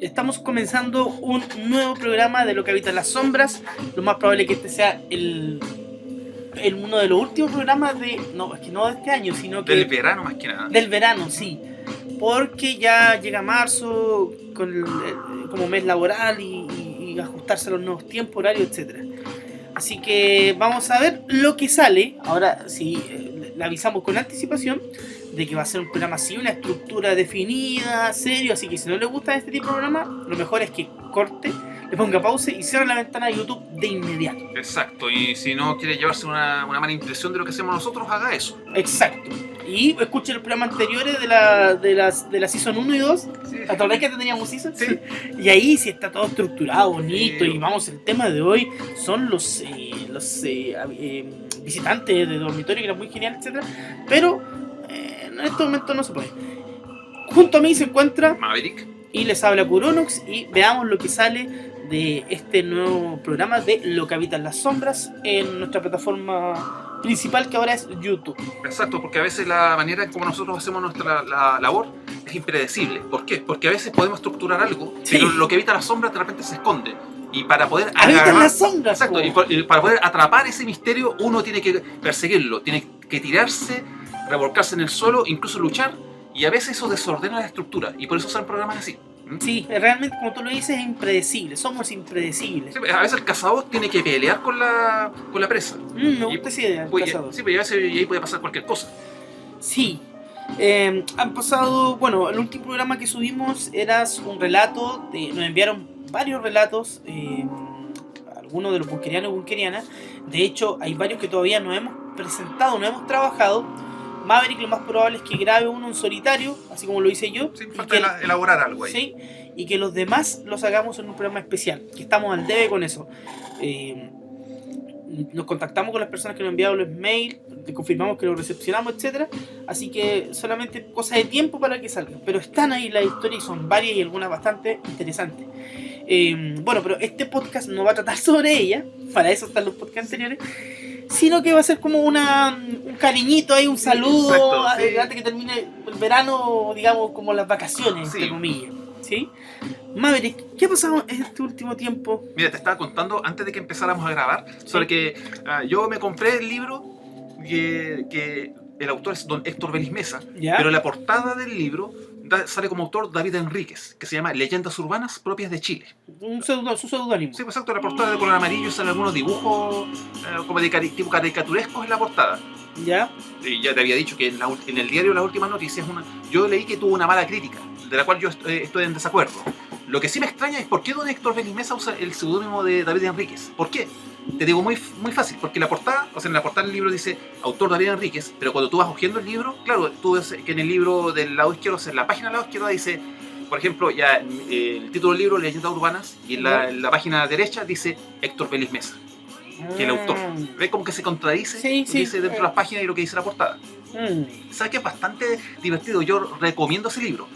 Estamos comenzando un nuevo programa de Lo que habita en las sombras. Lo más probable es que este sea uno de los últimos programas no de este año, sino que del verano más que nada. Del verano, sí. Porque ya llega marzo como mes laboral y ajustarse a los nuevos tiempos, horarios, etcétera. Así que vamos a ver lo que sale. Ahora sí, le avisamos con anticipación de que va a ser un programa así, una estructura definida, serio. Así que si no le gusta este tipo de programa, lo mejor es que corte, le ponga pausa y cierre la ventana de YouTube de inmediato. Exacto, y si no quiere llevarse una mala impresión de lo que hacemos nosotros, haga eso. Exacto. Y escuche los programas anteriores de la Season 1 y 2. Sí. ¿Te acordás que teníamos Season? Sí. Y ahí sí está todo estructurado, bonito. Sí. Y vamos, el tema de hoy son los visitantes de dormitorio, que era muy genial, etcétera. Pero en este momento no se puede. Junto a mí se encuentra Maverick. Y les habla Kuronox. Y veamos lo que sale de este nuevo programa de Lo que habita en las sombras en nuestra plataforma principal, que ahora es YouTube. Exacto, porque a veces la manera en como nosotros hacemos nuestra la labor es impredecible. ¿Por qué? Porque a veces podemos estructurar algo, Sí. pero lo que habita las sombras de repente se esconde. Y para poder ¡Habita en las sombras! Exacto, y para poder atrapar ese misterio, uno tiene que perseguirlo, tiene que tirarse, revolcarse en el suelo, incluso luchar, y a veces eso desordena la estructura, y por eso son programas así. Sí, realmente, como tú lo dices, es impredecible. Somos impredecibles. Sí, a veces el cazador tiene que pelear con la presa. Me gusta esa idea, el cazador. Sí, pero a veces y ahí puede pasar cualquier cosa. Sí. Han pasado... Bueno, el último programa que subimos era un relato. Nos enviaron varios relatos. Algunos de los bunkerianos y bunkerianas. De hecho, hay varios que todavía no hemos presentado, no hemos trabajado. Maverick lo más probable es que grabe uno en solitario, así como lo hice yo. Sí, falta elaborar algo ahí. Sí, y que los demás los hagamos en un programa especial, que estamos al debe con eso. Nos contactamos con las personas que nos enviaron los mails, le confirmamos que lo recepcionamos, etcétera. Así que solamente cosa de tiempo para que salgan. Pero están ahí las historias y son varias y algunas bastante interesantes. Bueno, pero este podcast no va a tratar sobre ella, para eso están los podcasts anteriores, sino que va a ser como un cariñito ahí, un saludo. Exacto, sí. Antes que termine el verano, digamos, como las vacaciones, Sí. entre comillas, ¿sí? Maverick, ¿qué ha pasado en este último tiempo? Mira, te estaba contando antes de que empezáramos a grabar sobre que yo me compré el libro que el autor es don Héctor Belis Mesa, ¿Ya? pero la portada del libro sale como autor David Enríquez, que se llama Leyendas Urbanas Propias de Chile. Su seudónimo. Sí, pues exacto, la portada de color amarillo, salen algunos dibujos como de tipo caricaturescos en la portada. ¿Ya? Y ya te había dicho que en el diario Las Últimas Noticias yo leí que tuvo una mala crítica, de la cual yo estoy en desacuerdo. Lo que sí me extraña es por qué don Héctor Belis Mesa usa el seudónimo de David Enríquez. ¿Por qué? Te digo muy fácil, porque en la portada del libro dice autor David Enríquez, pero cuando tú vas hojeando el libro, claro, tú ves que en el libro del lado izquierdo, en la página del lado izquierdo dice, por ejemplo, ya el título del libro, Leyendas Urbanas, y en la página derecha dice Héctor Belis Mesa, que es el autor. ¿Ves como que se contradice Sí, lo que dice dentro de las páginas y lo que dice la portada? ¿Sabes qué? Es bastante divertido, yo recomiendo ese libro.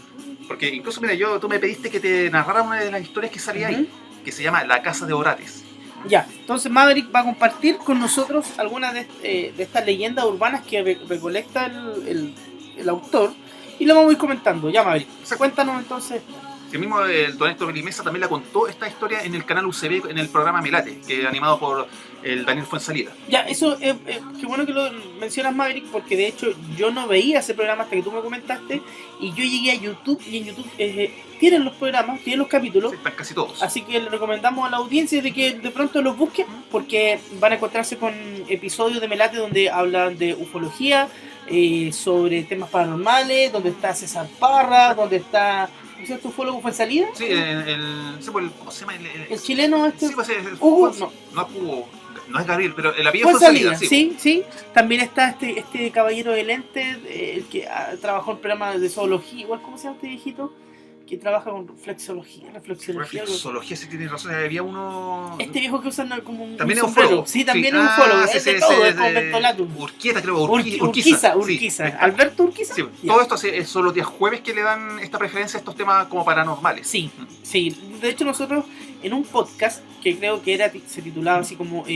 Porque incluso, mira, tú me pediste que te narrara una de las historias que salía ahí, que se llama La Casa de Orates. Ya, entonces Maverick va a compartir con nosotros algunas de estas leyendas urbanas que recolecta el autor, y lo vamos a ir comentando. Ya, Maverick, cuéntanos entonces. El mismo don Héctor Belis Mesa también la contó esta historia en el canal UCB, en el programa Melate, que es animado por el Daniel Fuensalida. Ya, eso, qué bueno que lo mencionas, Maverick, porque de hecho yo no veía ese programa hasta que tú me comentaste, y yo llegué a YouTube, y en YouTube tienen los programas, tienen los capítulos. Sí, están casi todos. Así que le recomendamos a la audiencia de que de pronto los busquen, porque van a encontrarse con episodios de Melate donde hablan de ufología, sobre temas paranormales, donde está César Parra, donde está... ¿Es tu ufólogo Fuensalida? Sí, ¿cómo se llama? El chileno este. Sí, pues Hugo, no es Hugo, no es Gabriel, pero el apellido Fuensalida, Fuensalida, sí. También está este caballero de lente, el que trabajó en programas de zoología, igual, ¿cómo se llama este viejito? Que trabaja con reflexología. Reflexología, si tienes razón, había uno... Este viejo que usa como un también es sombrero. ufólogo. Sí, también es ufólogo. Es de todo, es como Bertolatum. Urquiza, creo. Urquiza. Sí. ¿Alberto Urquiza? Sí, todo esto son los días jueves que le dan esta preferencia a estos temas como paranormales. Sí. De hecho, nosotros en un podcast que creo que se titulaba así como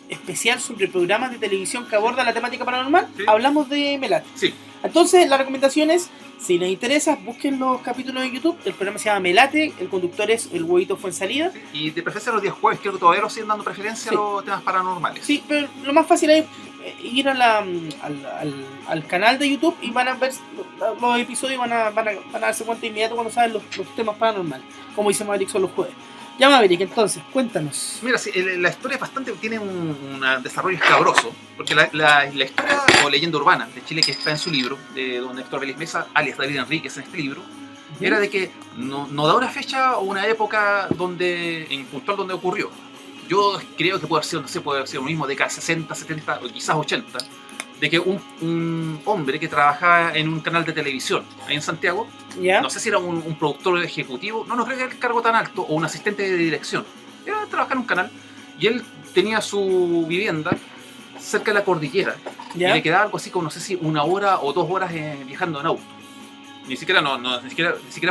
especial sobre programas de televisión que abordan la temática paranormal, hablamos de Melate. Sí. Entonces, la recomendación es Si les interesa, busquen los capítulos en YouTube. El programa se llama Melate, el conductor es el Huevito Fuensalida. Y de preferencia los días jueves, creo que todavía lo siguen dando preferencia a los temas paranormales. Sí, pero lo más fácil es ir a al canal de YouTube y van a ver los episodios y van a darse cuenta inmediato cuando saben los temas paranormales. Como dice Maverick, son los jueves. Ya Maverick, entonces, cuéntanos. Mira, sí, la historia es bastante, tiene un desarrollo escabroso, porque la historia o leyenda urbana de Chile que está en su libro, de don Héctor Vélez Mesa, alias David Enríquez en este libro, era de que no da una fecha o una época en puntual donde ocurrió. Yo creo que puede haber sido, no sé, puede haber sido lo mismo, década 60, 70 o quizás 80, de que un hombre que trabajaba en un canal de televisión ahí en Santiago, ¿Ya? no sé si era un productor ejecutivo, no creo que era el cargo tan alto, o un asistente de dirección, era trabajar en un canal, y él tenía su vivienda cerca de la cordillera, ¿Ya? y le quedaba algo así como, no sé si 1 hora o 2 horas viajando en auto. Ni siquiera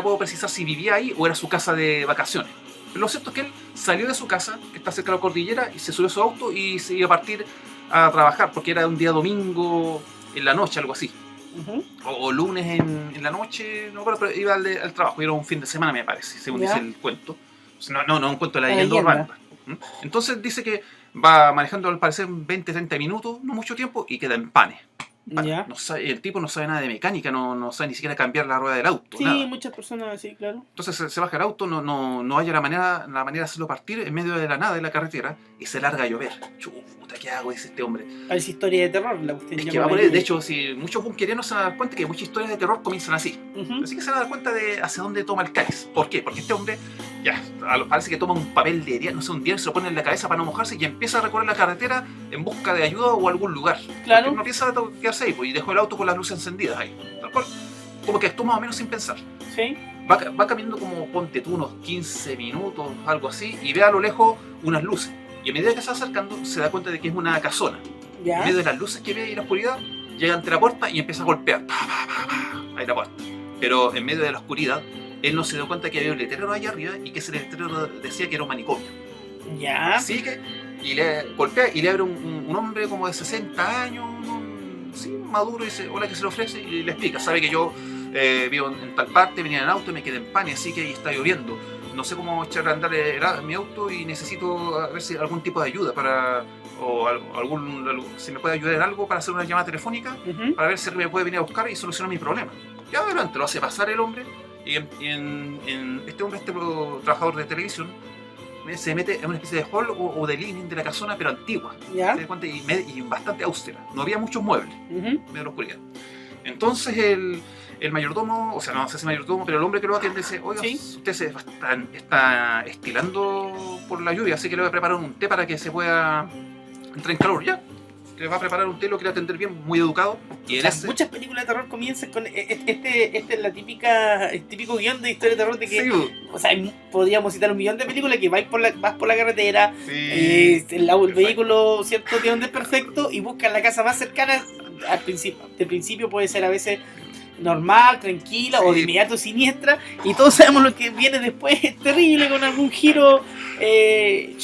puedo precisar si vivía ahí o era su casa de vacaciones. Pero lo cierto es que él salió de su casa, que está cerca de la cordillera, y se subió a su auto y se iba a partir a trabajar, porque era un día domingo en la noche, algo así. Uh-huh. O lunes en la noche, no me acuerdo, pero iba al trabajo, era un fin de semana, me parece, según ¿Ya? dice el cuento. O sea, no un cuento de la La leyenda leyenda. urbana. ¿Mm? Entonces dice que va manejando al parecer 20-30 minutos, no mucho tiempo, y queda en panes. ¿Ya? No sabe, el tipo no sabe nada de mecánica, no sabe ni siquiera cambiar la rueda del auto. Sí, Nada. muchas personas, sí, claro. Entonces se baja el auto, no haya la manera de hacerlo partir en medio de la nada de la carretera y se larga a llover. Chuta, ¿qué hago? Dice este hombre. Parece historia de terror la cuestión. Es ya que va por por ahí. ahí, de hecho, si muchos bunkerianos se van a dar cuenta que muchas historias de terror comienzan así. Uh-huh. Así que se van a dar cuenta de hacia dónde toma el cáliz. ¿Por qué? Porque este hombre, parece que toma un papel de diario, no sé, un diario, se lo pone en la cabeza para no mojarse y empieza a recorrer la carretera en busca de ayuda o algún lugar. Claro. Porque no piensa quedarse ahí, pues, y dejó el auto con las luces encendidas ahí. Tal cual. Como que actuó más o menos sin pensar. Sí. Va caminando como, ponte tú, unos 15 minutos, algo así, y ve a lo lejos unas luces. Y a medida que se va acercando, se da cuenta de que es una casona. ¿Ya? En medio de las luces que ve y la oscuridad, llega ante la puerta y empieza a golpear. Ahí la puerta. Pero en medio de la oscuridad, él no se dio cuenta que había un letrero allá arriba y que ese letrero decía que era un manicomio. ¿Ya? Así que, y le golpea y le abre un hombre como de 60 años, sí, maduro, y dice, hola, ¿qué se le ofrece? Y le explica, sabe que yo vivo en tal parte, venía en auto y me quedé en pan, así que ahí está lloviendo. No sé cómo echar a andar mi auto y necesito a ver si algún tipo de ayuda si me puede ayudar en algo para hacer una llamada telefónica, Uh-huh. para ver si me puede venir a buscar y solucionar mi problema. Ya adelante, lo hace pasar el hombre y este hombre, trabajador de televisión, se mete en una especie de hall o de living de la casona, pero antigua. ¿Ya? ¿Se da cuenta? Y bastante austera. No había muchos muebles, Uh-huh. medio de la oscuridad. Entonces el mayordomo, o sea, no sé si mayordomo, pero el hombre que lo atiende dice, oiga, Sí. usted está estilando por la lluvia, así que le voy a preparar un té para que se pueda entrar en calor. Ya, le va a preparar un té, lo quiere atender bien, muy educado. Y O sea, muchas películas de terror comienzan con este es el típico guión de historia de terror de que, Sí, o sea, podríamos citar 1.000.000 de películas que vas por la carretera, sí. el vehículo, cierto, tiene un desperfecto y buscan la casa más cercana. Al principio puede ser a veces normal, tranquila, o de Sí. inmediato siniestra, y todos sabemos lo que viene después, es terrible, con algún giro del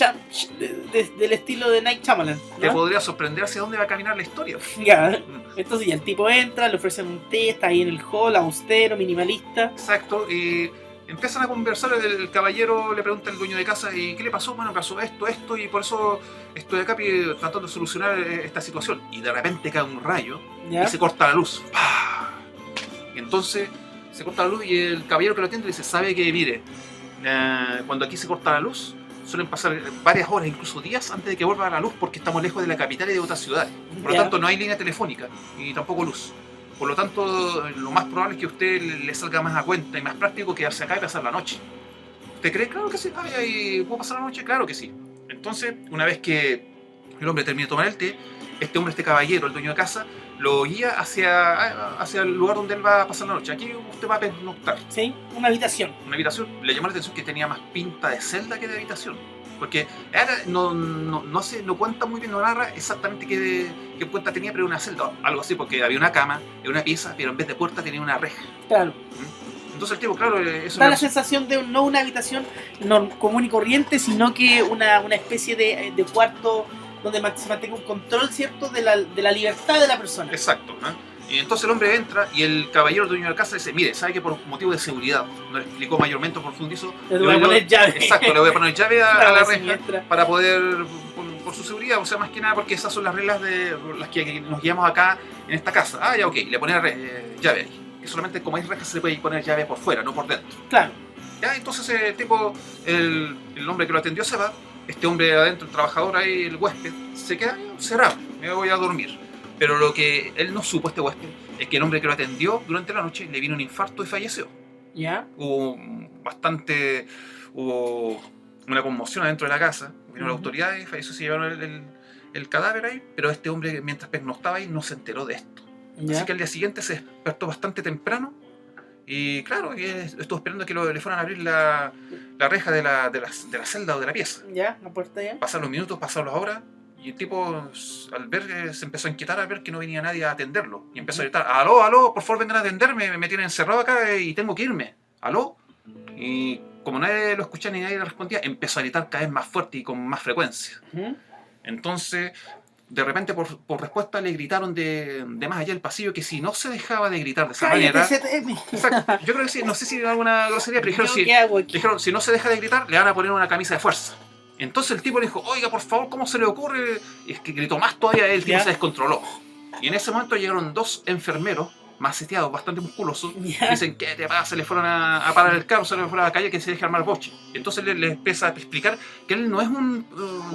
estilo de Night Shyamalan, Te ¿no? podría sorprender hacia dónde va a caminar la historia. Ya. Entonces ya el tipo entra, le ofrecen un té, está ahí en el hall, austero, minimalista. Exacto, y empiezan a conversar, el caballero le pregunta al dueño de casa, ¿y qué le pasó? Bueno, pasó esto, y por eso estoy acá tratando de solucionar esta situación. Y de repente cae un rayo ¿Ya? y se corta la luz. ¡Pah! Y entonces se corta la luz y el caballero que lo atiende dice, ¿sabe que mire? Cuando aquí se corta la luz, suelen pasar varias horas, incluso días, antes de que vuelva a la luz, porque estamos lejos de la capital y de otras ciudades. Por lo Ya. tanto, no hay línea telefónica y tampoco luz. Por lo tanto, lo más probable es que a usted le salga más a cuenta y más práctico quedarse acá y pasar la noche. ¿Usted cree? Claro que sí. ¿Puedo pasar la noche? Claro que sí. Entonces, una vez que el hombre termina de tomar el té, este caballero, el dueño de casa, lo guía hacia el lugar donde él va a pasar la noche. Aquí usted va a pernoctar. Sí, una habitación. Una habitación. Le llamó la atención que tenía más pinta de celda que de habitación. Porque no cuenta muy bien, no narra exactamente qué cuenta tenía, pero era una celda, algo así, porque había una cama, era una pieza, pero en vez de puerta tenía una reja. Claro. Entonces el tipo, claro, eso Da le- la sensación de no una habitación común y corriente, sino que una especie de cuarto donde se mantenga un control, ¿cierto?, de la libertad de la persona. Exacto, ¿no? Y entonces el hombre entra y el caballero dueño de la casa dice, mire, ¿sabe que por motivo de seguridad? No le explicó mayormente, profundizo. Le voy a poner llave. Exacto, le voy a poner llave a la reja siniestra. para poder, por su seguridad, o sea, más que nada porque esas son las reglas de las que nos guiamos acá en esta casa. Ah, ya, ok, le pone llave ahí. Que solamente como hay rejas se le puede poner llave por fuera, no por dentro. Claro. Ya, entonces el tipo, el hombre que lo atendió se va. Este hombre adentro, el trabajador ahí, el huésped, se queda cerrado, me voy a dormir. Pero lo que él no supo, este huésped, es que el hombre que lo atendió durante la noche le vino un infarto y falleció. ¿Ya? Hubo una conmoción adentro de la casa, vino la autoridad y falleció, se llevaron el cadáver ahí, pero este hombre, mientras no estaba ahí, no se enteró de esto. ¿Ya? Así que al día siguiente se despertó bastante temprano y claro, y estuvo esperando que le fueran a abrir la reja de la celda o de la pieza. ¿Ya? ¿La puerta ya? Pasaron los minutos, pasaron las horas y el tipo al ver se empezó a inquietar al ver que no venía nadie a atenderlo y empezó a gritar, aló, aló, por favor vengan a atenderme, me tienen encerrado acá y tengo que irme, aló. Y como nadie lo escuchaba ni nadie le respondía, empezó a gritar cada vez más fuerte y con más frecuencia. Entonces, de repente por respuesta le gritaron de más allá del pasillo que si no se dejaba de gritar de esa manera. Exacto, yo creo que sí, no sé si era alguna grosería, pero dijeron, si no se deja de gritar, le van a poner una camisa de fuerza. Entonces el tipo le dijo, oiga, por favor, ¿cómo se le ocurre? Y es que gritó más todavía, el tipo se descontroló. Y en ese momento llegaron dos enfermeros, maceteados, bastante musculosos, dicen, ¿qué te pasa? Le fueron a parar el carro, se le fueron a la calle, que se deje armar boche. Entonces le empieza a explicar que él no es un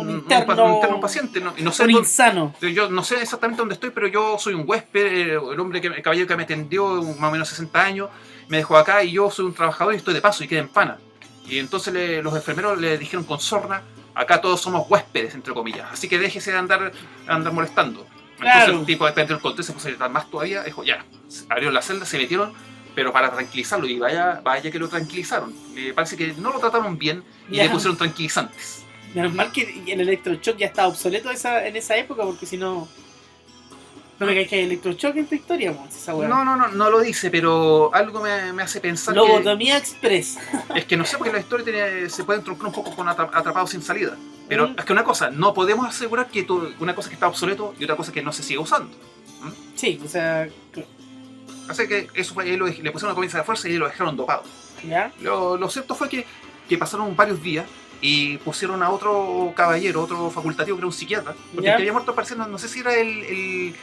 interno paciente, no, y no sé un insano. Yo no sé exactamente dónde estoy, pero yo soy un huésped, el caballero que me atendió, más o menos 60 años, me dejó acá y yo soy un trabajador y estoy de paso y quedé en pana. Y entonces los enfermeros le dijeron con sorna, acá todos somos huéspedes, entre comillas, así que déjese de andar molestando. Entonces el tipo dependió del contexto, se puso a gritar más todavía, dijo ya, abrieron la celda, se metieron, pero para tranquilizarlo, y vaya que lo tranquilizaron. Parece que no lo trataron bien y le pusieron tranquilizantes. Menos mal que el electroshock ya estaba obsoleto en esa época, porque si no... No me caes que hay electroshock en tu historia, esa weá. No lo dice, pero algo me hace pensar Lobotomía Express. Es que no sé, porque la historia se puede entroncar un poco con Atrapados sin salida. Pero es que una cosa, no podemos asegurar que una cosa que está obsoleto y otra cosa que no se sigue usando. Sí, o sea... Así que eso fue, le pusieron una camisa de fuerza y lo dejaron dopado. ¿Ya? Lo cierto fue que pasaron varios días y pusieron a otro caballero, otro facultativo, que era un psiquiatra, porque el que había muerto parece, no sé si era el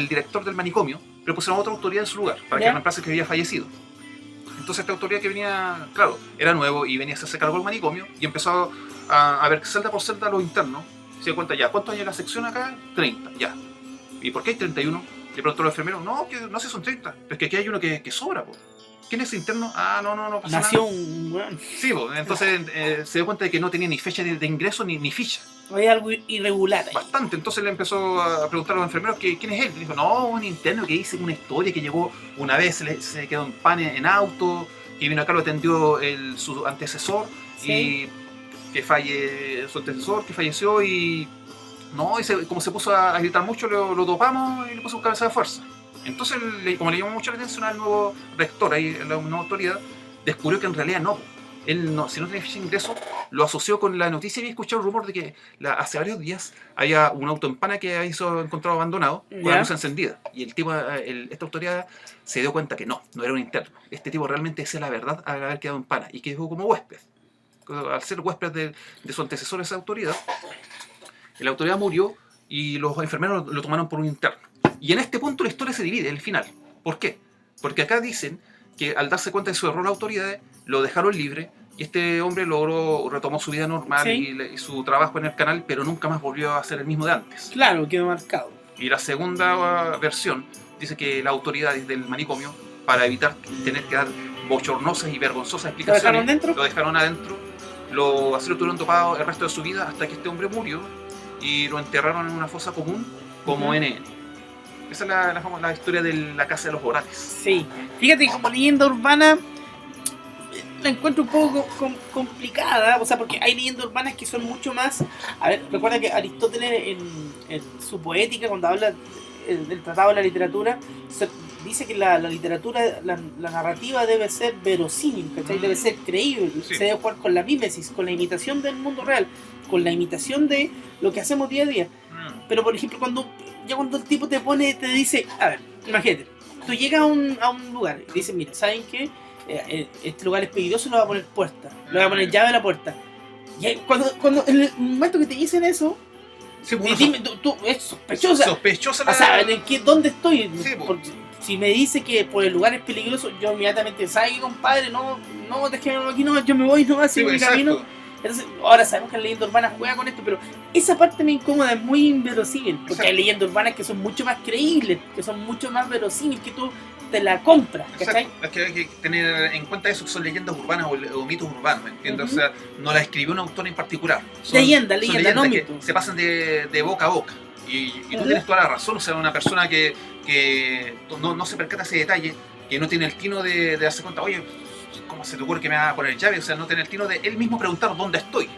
director del manicomio, pero pusieron a otra autoridad en su lugar, para que reemplace que había fallecido. Entonces esta autoridad que venía, claro, era nuevo y venía a hacerse cargo del manicomio y empezó a ver celda por celda los internos. Se dio cuenta ya, ¿cuántos hay en la sección acá? 30, ya. ¿Y por qué hay 31? Le preguntó al enfermero, no sé si son 30, pero es que aquí hay uno que sobra, po. ¿Quién es interno? Ah, no pasa Nació nada. un weón. Sí, entonces se dio cuenta de que no tenía ni fecha de ingreso ni ficha. Hay algo irregular ahí. Bastante, entonces le empezó a preguntar a los enfermeros quién es él. Le dijo, no, un interno que dice una historia que llegó una vez, se quedó en pan en auto, que vino acá, lo atendió su antecesor, y su antecesor que falleció y... No, como se puso a gritar mucho, lo topamos y le puso un cabeza de fuerza. Entonces, como le llamó mucho la atención al nuevo rector, ahí, la nueva autoridad, descubrió que en realidad él si no tenía ficha de ingreso, lo asoció con la noticia y había escuchado el rumor de que hace varios días había un auto en Pana que había encontrado abandonado con la luz encendida. Y el tipo, esta autoridad se dio cuenta que no era un interno. Este tipo realmente decía la verdad al haber quedado en Pana y quedó como huésped. Al ser huésped de su antecesor, esa autoridad, la autoridad murió y los enfermeros lo tomaron por un interno. Y en este punto la historia se divide, el final. ¿Por qué? Porque acá dicen que al darse cuenta de su error las autoridades, lo dejaron libre y este hombre retomó su vida normal y su trabajo en el canal, pero nunca más volvió a ser el mismo de antes. Claro, quedó marcado. Y la segunda versión dice que las autoridades del manicomio, para evitar tener que dar bochornosas y vergonzosas explicaciones, lo dejaron adentro, así lo tuvieron topado el resto de su vida hasta que este hombre murió y lo enterraron en una fosa común como NN. Esa es la historia de la Casa de los Borates. Sí, fíjate, como leyenda urbana la encuentro un poco complicada, o sea, porque hay leyendas urbanas que son mucho más... A ver, recuerda que Aristóteles en su poética, cuando habla del tratado de la literatura, dice que la literatura, la narrativa debe ser verosímil, ¿cachai? Debe ser creíble, se debe jugar con la mímesis, con la imitación del mundo real, con la imitación de lo que hacemos día a día. Pero por ejemplo, cuando el tipo te dice, a ver, imagínate, tú llegas a un lugar y dices, mira, ¿saben qué? Este lugar es peligroso, le voy a poner puerta, le voy a poner llave a la puerta. Y ahí, cuando en el momento que te dicen eso, Sí, dime, tú, es sospechosa. sospechosa la... O sea, ¿dónde estoy? Sí, po. Porque si me dice que por el lugar es peligroso, yo inmediatamente, ¿sabes qué, compadre? No, déjeme aquí, no, yo me voy, no, sigo mi exacto. camino. Entonces, ahora sabemos que la leyenda urbana juega con esto, pero esa parte me incomoda, es muy inverosímil, porque Exacto. hay leyendas urbanas que son mucho más creíbles, que son mucho más verosímiles, que tú te la compras, ¿cachai? Exacto. Es que hay que tener en cuenta eso, que son leyendas urbanas o mitos urbanos, ¿me entiendes? Ujú. O sea, no las escribió un autor en particular. Leyenda, no leyendas que mito. se pasan de boca a boca. Y tú Ujú. tienes toda la razón, o sea, una persona que no se percata ese detalle, que no tiene el tino de darse cuenta, oye, ¿cómo se te ocurre que me va a poner llave? O sea, no tiene el tino de él mismo preguntar dónde estoy.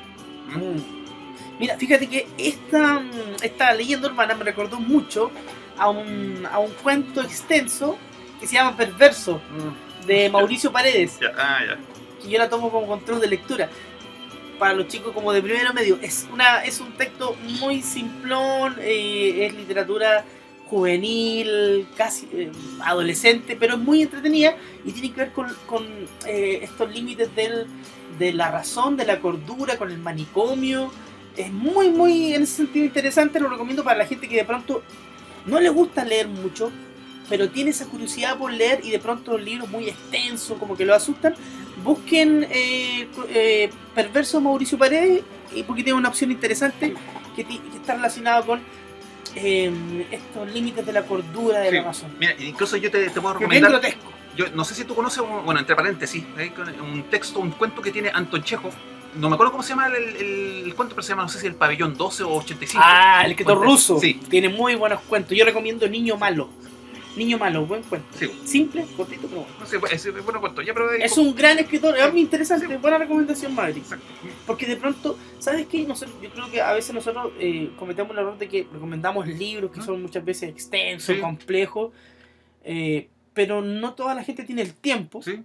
Mira, fíjate que esta leyenda urbana me recordó mucho a un cuento extenso que se llama Perverso, de Mauricio Paredes, Ya, ya. que yo la tomo como control de lectura. Para los chicos como de primero medio, es un texto muy simplón, es literatura juvenil, casi adolescente, pero es muy entretenida y tiene que ver con estos límites de la razón, de la cordura, con el manicomio. Es muy en ese sentido interesante, lo recomiendo para la gente que de pronto no le gusta leer mucho, pero tiene esa curiosidad por leer y de pronto los libros muy extensos, como que lo asustan. Busquen Perverso Mauricio Paredes, porque tiene una opción interesante que está relacionada con estos límites de la cordura, de Sí. la razón. Mira, incluso yo te puedo Que es bien recomendar. grotesco. Yo no sé si tú conoces, bueno, entre paréntesis, un texto, un cuento que tiene Anton Chekhov. No me acuerdo cómo se llama el cuento, pero se llama, no sé si el pabellón 12 o 85. Ah, el escritor Cuento- ruso. Sí, Tiene muy buenos cuentos. Yo recomiendo Niño Malo. Niño Malo, buen cuento. sí. Simple, cortito, pero bueno. No sé, es bueno cuento. Ya, pero Es un gran escritor, es muy interesante, Sí. buena recomendación, Maverick. Exacto. Porque de pronto, ¿sabes qué? Yo creo que a veces nosotros cometemos el error de que recomendamos libros que son muchas veces extensos, Sí. complejos, pero no toda la gente tiene el tiempo, Sí.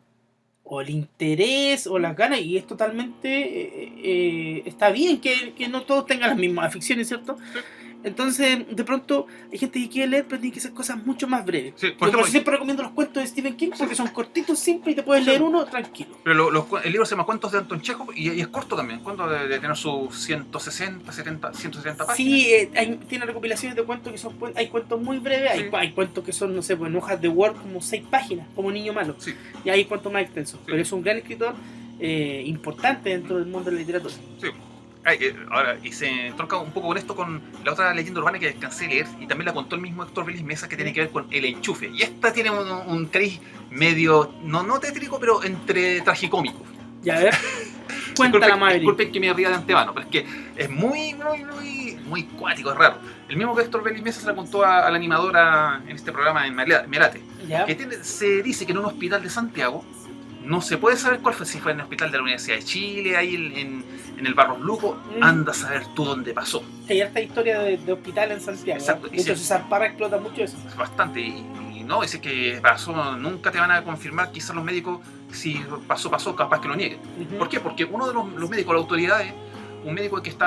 o el interés, o las ganas, y es totalmente, está bien que no todos tengan las mismas aficiones, ¿cierto? Sí. Entonces, de pronto, hay gente que quiere leer, pero tiene que ser cosas mucho más breves. Sí, Yo por ejemplo, siempre recomiendo los cuentos de Stephen King porque son cortitos, simples y te puedes Sí. leer uno tranquilo. pero el libro se llama Cuentos de Anton Chekhov y es corto también. ¿Cuánto de tener sus 160, 70, 170 páginas? Sí, tiene recopilaciones de cuentos que son, hay cuentos muy breves, Sí. hay cuentos que son, no sé, pues en hojas de Word como 6 páginas, como Niño Malo, Sí, y hay cuentos más extensos, pero es un gran escritor importante dentro del mundo de la literatura. sí. Ahora, y se tronca un poco con esto, con la otra leyenda urbana que alcancé a leer, y también la contó el mismo Héctor Vélez Mesa, que tiene que ver con el enchufe. Y esta tiene un cariz medio, no tétrico, pero entre tragicómico. Ya, a ver, cuéntala, Maverick. Disculpen que me ría de antemano, pero es que es muy cuático, es raro. El mismo que Héctor Vélez Mesa se la contó a la animadora en este programa en Merate. Ya. Que se dice que en un hospital de Santiago, no se puede saber cuál fue, si fue en el hospital de la Universidad de Chile, ahí en el Barros Luco, anda a saber tú dónde pasó. Hay harta historia de hospital en Santiago. Exacto, De hecho, César Parra explota mucho eso. Es bastante, y no, dice que pasó, nunca te van a confirmar, quizás los médicos, si pasó, capaz que lo nieguen. Ujú. ¿Por qué? Porque uno de los médicos, las autoridades, un médico que se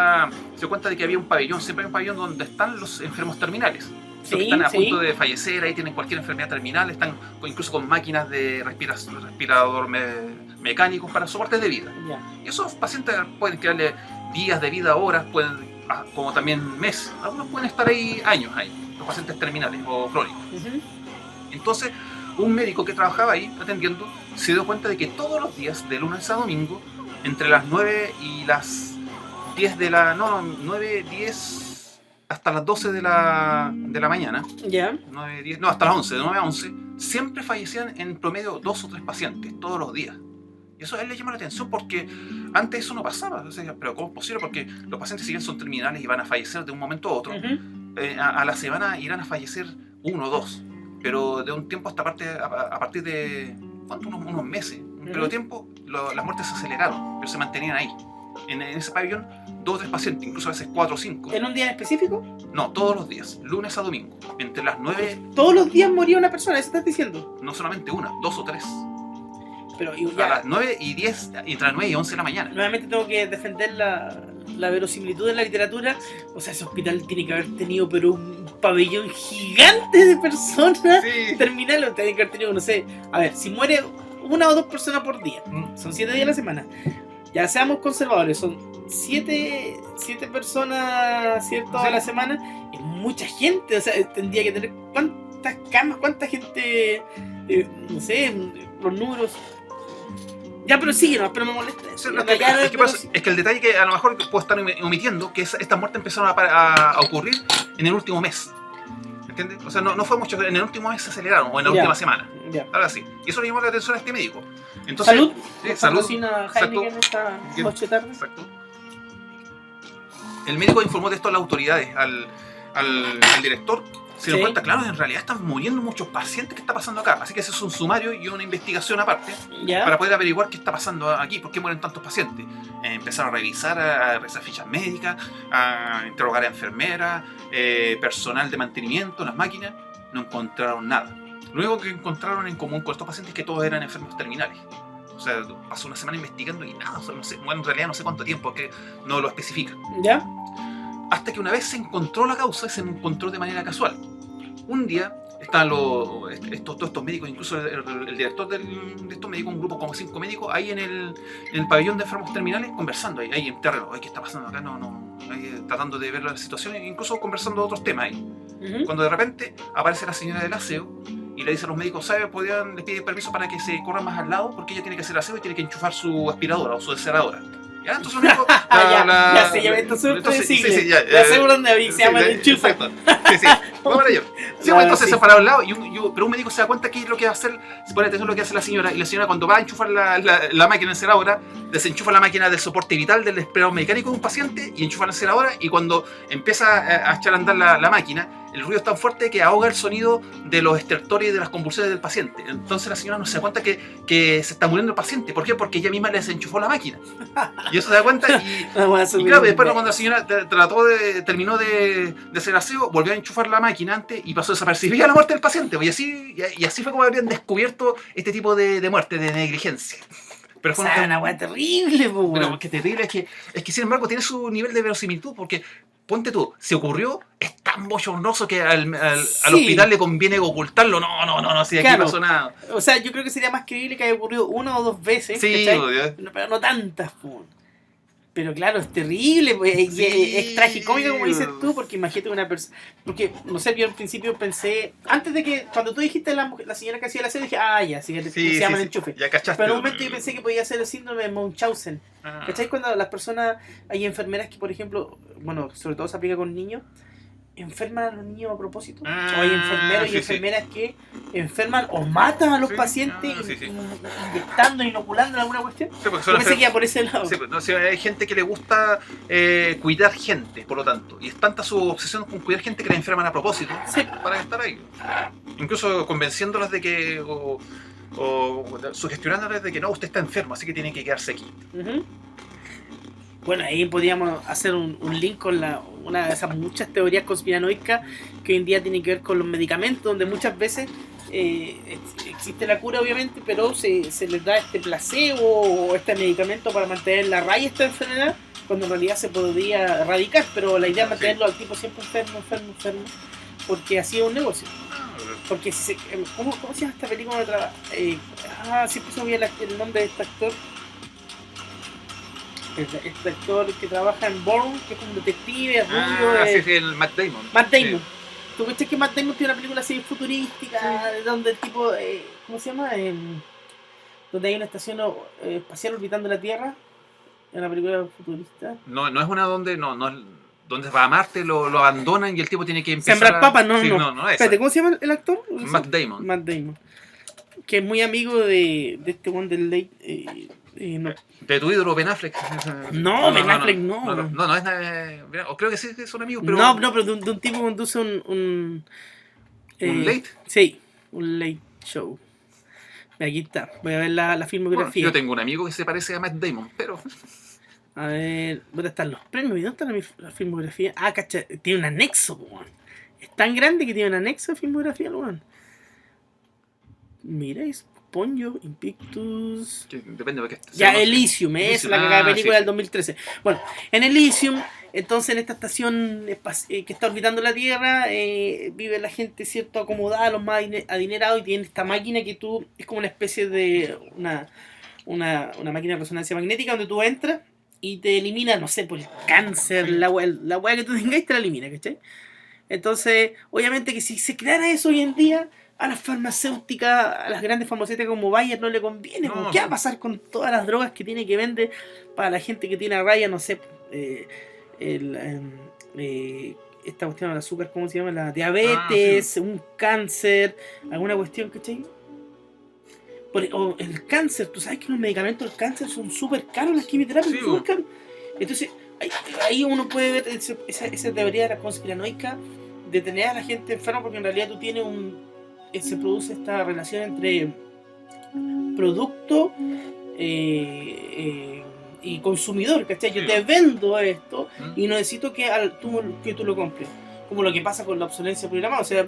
dio cuenta de que había un pabellón, siempre hay un pabellón donde están los enfermos terminales. Los que están a punto de fallecer, ahí tienen cualquier enfermedad terminal, están incluso con máquinas de respirador mecánicos para soportes de vida. Ya. Y esos pacientes pueden quedarle días de vida, horas, pueden, como también meses. Algunos pueden estar ahí años, los pacientes terminales o crónicos. Ujú. Entonces, un médico que trabajaba ahí atendiendo se dio cuenta de que todos los días, de lunes a domingo, entre las 9 y las 10 de la... No, 9, 10... hasta las 12 de la mañana, Ya. 9, 10, no, hasta las 11, de 9 a 11, siempre fallecían en promedio 2 o 3 pacientes todos los días. Y eso a él le llamó la atención porque antes eso no pasaba. O sea, pero ¿cómo es posible? Porque los pacientes, si bien son terminales y van a fallecer de un momento a otro, Ujú. a la semana irán a fallecer 1 o 2. Pero de un tiempo hasta a partir de, ¿cuánto? Unos meses. Pero de tiempo las muertes se aceleraron, pero se mantenían ahí. En ese pabellón, 2 o 3 pacientes, incluso a veces 4 o 5. ¿En un día en específico? No, todos los días, lunes a domingo, entre las 9, Todos los días moría una persona, ¿eso estás diciendo? no solamente una, 2 o 3. Pero A las 9 y 10, entre las 9 y 11 de la mañana. nuevamente tengo que defender la verosimilitud de la literatura, o sea, ese hospital tiene que haber tenido pero un pabellón gigante de personas Sí. terminales, tiene que haber tenido, no sé, a ver, si muere 1 o 2 personas por día, son 7 días a la semana, ya seamos conservadores, son 7 personas, ¿cierto? Sí. A la semana, es mucha gente, o sea, tendría que tener cuántas camas, cuánta gente, no sé, los números. Ya, pero sí, no, pero me molesta eso. Sí, es que el detalle que a lo mejor puedo estar omitiendo, que estas muertes empezaron a ocurrir en el último mes. ¿Entiendes? O sea, no fue mucho, en el último mes se aceleraron, o en la última semana. Ya. Ahora sí. Y eso le llamó la atención a este médico. Entonces, Salud. Sí, salud. Patrocina Heineken esta noche tarde. Exacto. El médico informó de esto a las autoridades, al director. Se dio cuenta, claro, en realidad están muriendo muchos pacientes. ¿Qué está pasando acá? Así que ese es un sumario y una investigación aparte ¿Ya? para poder averiguar qué está pasando aquí, por qué mueren tantos pacientes. Empezaron a revisar, a revisar fichas médicas, a interrogar a enfermeras, personal de mantenimiento, las máquinas. No encontraron nada. Lo único que encontraron en común con estos pacientes es que todos eran enfermos terminales. O sea, pasó una semana investigando y nada, o sea, no sé, bueno, en realidad no sé cuánto tiempo, que no lo especifica. ¿Ya? Hasta que una vez se encontró la causa y se encontró de manera casual. Un día estaban todos estos médicos, incluso el director de estos médicos, un grupo como 5 médicos, ahí en el pabellón de enfermos terminales, conversando ahí en terreno. ¿Qué está pasando acá? Ahí, tratando de ver la situación, incluso conversando de otros temas ahí. Cuando de repente aparece la señora del aseo y le dice a los médicos, ¿sabe? Les pide permiso para que se corran más al lado porque ella tiene que hacer aseo y tiene que enchufar su aspiradora o su desceradora. ¿Ya? Entonces los médicos... ya sé, ya me está súper predecible. Sí, ya sé por dónde se llama el enchufe. Sí, vamos para ello. Sí, bueno, entonces se para a un lado, pero un médico se da cuenta que es lo que va a hacer, se pone atención a lo que hace la señora, y la señora cuando va a enchufar la máquina enceradora, desenchufa la máquina del soporte vital del respirador mecánico de un paciente y enchufa la enceradora, y cuando empieza a echar a andar la máquina, el ruido es tan fuerte que ahoga el sonido de los estertores y de las convulsiones del paciente. Entonces la señora no se da cuenta que se está muriendo el paciente. ¿Por qué? Porque ella misma le desenchufó la máquina. Y eso se da cuenta y claro, después cuando la señora terminó de hacer aseo, volvió a enchufar la máquina antes y pasó desapercibida la muerte del paciente. Y así fue como habrían descubierto este tipo de muerte, de negligencia. Pero fue una weá terrible, po. Pero que terrible es que sin embargo tiene su nivel de verosimilitud, porque ponte tú, se ocurrió, es tan bochornoso que al hospital le conviene ocultarlo. No, si aquí no pasó nada. O sea, yo creo que sería más creíble que haya ocurrido 1 o 2 veces, sí, pero no tantas, po. Pero claro, es terrible, pues, sí, es tragicómico, como dices tú, porque imagínate una persona... Porque, no sé, yo al principio pensé... Antes de que, cuando tú dijiste la señora que hacía la serie, dije, ya, se llama el enchufe. Ya cachaste. Pero en un momento yo pensé que podía ser el síndrome de Munchausen. ¿Cachai? Cuando las personas... Hay enfermeras que, por ejemplo, bueno, sobre todo se aplica con niños, enferman a los niños a propósito. O hay enfermeros y enfermeras que enferman o matan a los pacientes inyectando, inoculando alguna cuestión. Sí, porque yo pensé que iba por ese lado. Sí, pues, hay gente que le gusta cuidar gente, por lo tanto. Y es tanta su obsesión con cuidar gente que la enferman a propósito para estar ahí. Incluso convenciéndolas de que... o sugestionándoles de que no, usted está enfermo, así que tiene que quedarse aquí. Bueno, ahí podríamos hacer un link con una de esas muchas teorías conspiranoicas que hoy en día tienen que ver con los medicamentos, donde muchas veces existe la cura, obviamente, pero se les da este placebo o este medicamento para mantener la raya esta enfermedad, cuando en realidad se podría erradicar, pero la idea es mantenerlo al tipo siempre enfermo, porque así es un negocio. Porque ¿cómo se llama esta película? Siempre se me olvida el nombre de este actor. Este actor que trabaja en Bourne, que es un detective, rubio. Sí, el Matt Damon. Matt Damon. ¿Tú viste que Matt Damon tiene una película así futurística, donde el tipo, ¿cómo se llama? Donde hay una estación espacial orbitando la Tierra. Es una película futurista. No es una donde donde va a Marte, lo abandonan y el tipo tiene que empezar Sembrar papas, no. Espérate, ¿cómo se llama el actor? Matt Damon. Matt Damon. Que es muy amigo de este one del Late. No. De tu ídolo Ben Affleck. Ben Affleck no. No, es nada. Creo que sí que son amigos, pero. No, pero de un tipo que conduce un late. Sí, un late show. Aquí está, voy a ver la filmografía. Yo tengo un amigo que se parece a Matt Damon, pero. A ver, ¿dónde están los premios? ¿Dónde está la filmografía? Cacha, tiene un anexo, weón. Es tan grande que tiene un anexo de filmografía, weón. Mira, Ponyo, Invictus... Que depende de qué. Ya, Elysium, es la cagada película del 2013. Bueno, en Elysium, entonces en esta estación que está orbitando la Tierra, vive la gente, ¿cierto? Acomodada, los más adinerados, y tienen esta máquina que tú, es como una especie de una máquina de resonancia magnética donde tú entras y te elimina, no sé, por el cáncer, la weá que tú tengas, te la elimina, ¿cachai? Entonces, obviamente que si se creara eso hoy en día, a las farmacéuticas, a las grandes farmacéuticas como Bayer no le conviene. No, ¿Qué va a pasar con todas las drogas que tiene que vender para la gente que tiene a raya, no sé, esta cuestión del azúcar, ¿cómo se llama? La diabetes, sí. un cáncer, alguna cuestión, ¿cachai? O el cáncer, tú sabes que los medicamentos del cáncer son súper caros, las quimioterapias son súper caros. Entonces, ahí uno puede ver esa teoría de la conspiranoica de tener a la gente enferma, porque en realidad tú tienes se produce esta relación entre producto y consumidor, ¿cachai? Yo te vendo esto y no necesito que tú lo compres. Como lo que pasa con la obsolescencia programada, o sea,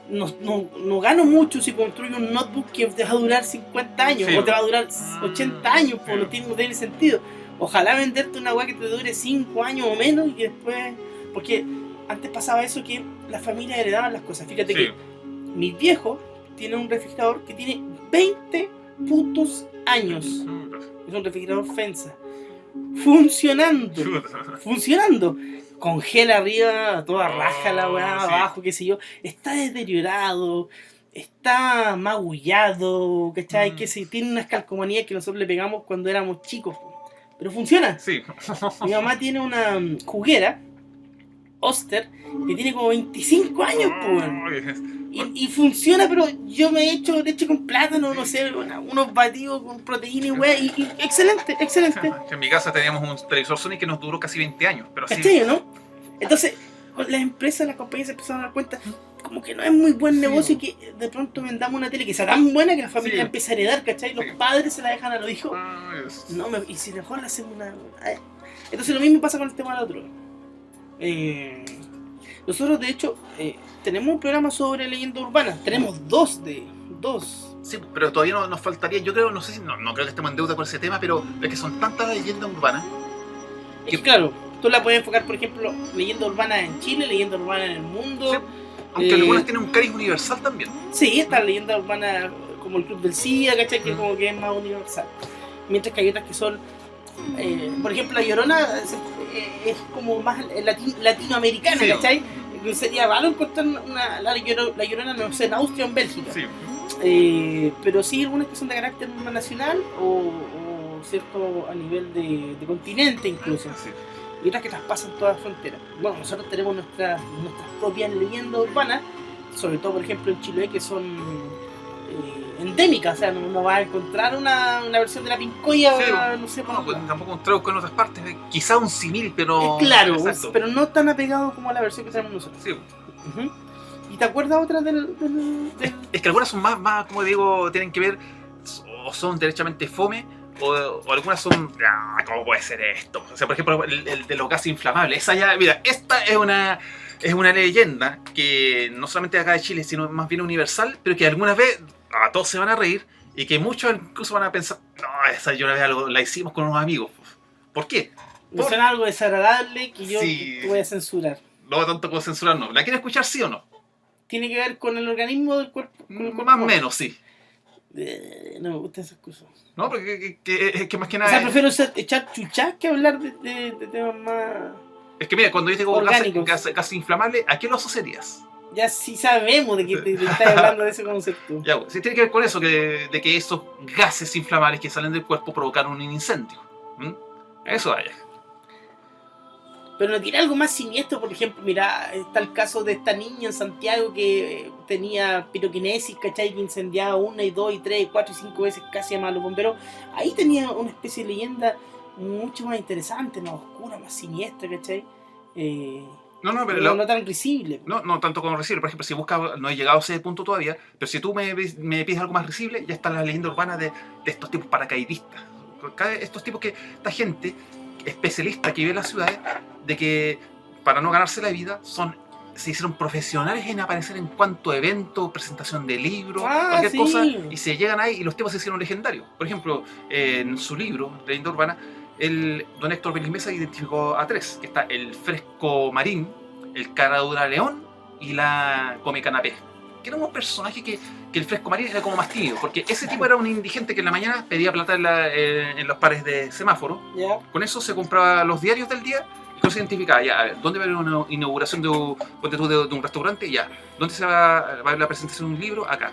no gano mucho si construyo un notebook que te va a durar 50 años o te va a durar 80 años, no tiene sentido. Ojalá venderte una weá que te dure 5 años o menos y que después... Porque antes pasaba eso, que las familias heredaban las cosas. Fíjate que mi viejo tiene un refrigerador que tiene 20 putos años. Es un refrigerador Fensa. Funcionando. Congela arriba, toda raja la weá, abajo, qué sé yo. Está deteriorado, está magullado, ¿cachai? Que tiene unas calcomanías que nosotros le pegamos cuando éramos chicos. Pero funciona. Mi mamá tiene una juguera Oster que tiene como 25 años, pues. Y funciona, pero yo me he hecho leche con plátano, no sé, unos batidos con proteína y weá, y excelente. En mi casa teníamos un televisor Sony que nos duró casi 20 años. Pero ¿cachai, no? Entonces, las empresas, las compañías se empezaron a dar cuenta como que no es muy buen negocio, y que de pronto vendamos una tele que sea tan buena que la familia empieza a heredar, ¿cachai? Los padres se la dejan a los hijos. Y si mejor le hacemos una... Entonces lo mismo pasa con el tema de la droga. Nosotros, de hecho, tenemos un programa sobre leyendas urbanas. Tenemos dos. Sí, pero todavía nos faltaría, yo creo, no creo que estemos en deuda por ese tema, pero es que son tantas leyendas urbanas. Es que claro, tú la puedes enfocar, por ejemplo, leyendas urbanas en Chile, leyendas urbanas en el mundo. Sí, aunque algunas tienen un cariz universal también. Sí, estas leyendas urbanas como el Club del SIDA, ¿cachai? Que como que es más universal. Mientras que hay otras que son... por ejemplo, la Llorona es como más latinoamericana, ¿cachai? Sería raro encontrar la Llorona, no sé, en Austria o en Bélgica. Pero sí algunas que son de carácter nacional o cierto a nivel de continente incluso. Y otras que traspasan todas las fronteras. Bueno, nosotros tenemos nuestras propias leyendas urbanas, sobre todo por ejemplo en Chile, que son endémicas, o sea, no vas a encontrar una versión de la Pincoya, no sé, pues, tampoco un trauco en otras partes, quizá un simil, pero... claro, pero no tan apegado como a la versión que tenemos nosotros. ¿Y te acuerdas otra del...? Es que algunas son más, como digo, tienen que ver, o son derechamente fome, o algunas son... ¿Cómo puede ser esto? O sea, por ejemplo, el de los gases inflamables. Esa ya, mira, esta es una leyenda que no solamente de acá de Chile, sino más bien universal, pero que alguna vez a todos se van a reír y que muchos incluso van a pensar, no, esa yo la hicimos con unos amigos. ¿Por qué? Me suena algo desagradable que yo te voy a censurar. No tanto como censurar, no. ¿La quieres escuchar, sí o no? ¿Tiene que ver con el organismo del cuerpo? Más o menos, sí. No me gustan esas cosas. No, porque que más que nada... O sea, prefiero echar chuchas que hablar de temas más... Es que mira, cuando yo digo gas inflamable, ¿a qué lo asociarías? Ya sí sabemos de que te estás hablando de ese concepto. Ya, sí tiene que ver con eso, de que esos gases inflamables que salen del cuerpo provocaron un incendio. Eso vaya. Pero no tiene algo más siniestro, por ejemplo, mira, está el caso de esta niña en Santiago que tenía piroquinesis, ¿cachai? Que incendiaba 1, 2, 3, 4 y 5 veces casi a los bomberos. Ahí tenía una especie de leyenda mucho más interesante, más oscura, más siniestra, ¿cachai? Pero no tan risible. No tanto como risible. Por ejemplo, si buscas, no he llegado a ese punto todavía, pero si tú me pides algo más risible, ya está la leyenda urbana de estos tipos paracaidistas. Estos tipos esta gente especialista que vive en las ciudades, de que para no ganarse la vida son se hicieron profesionales en aparecer en cuanto a eventos, presentación de libros, Ah, cualquier sí. cosa, y se llegan ahí y los temas se hicieron legendarios. Por ejemplo, en su libro, Leyenda Urbana, don Héctor Félix Mesa identificó a 3, que está el Fresco Marín, el Caradura León y la Come Canapé. Que era un personaje que el Fresco Marín era como más tímido, porque ese tipo era un indigente que en la mañana pedía plata en los pares de semáforo. Ya. Con eso se compraba los diarios del día y con eso se identificaba, ya, a ver, ¿dónde va a haber una inauguración de un restaurante? Ya. ¿Dónde se va a haber la presentación de un libro? Acá.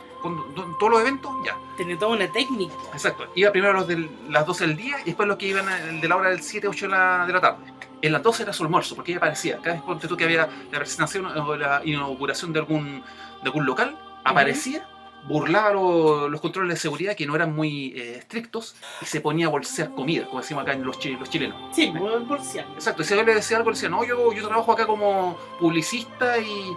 ¿Todos los eventos? Ya. Tiene toda una técnica. Exacto. Iba primero los de las 12 del día y después los que iban de la hora del 7, 8 de la tarde. En las 12 era su almuerzo, porque ella aparecía. Cada vez ponte tú que había la presentación o la inauguración de algún local, aparecía, burlaba los controles de seguridad que no eran muy estrictos y se ponía a bolsear comida, como decimos acá en los chilenos. Sí, muy bolsear. Exacto, y si a él le decía algo, le decía, no, yo trabajo acá como publicista y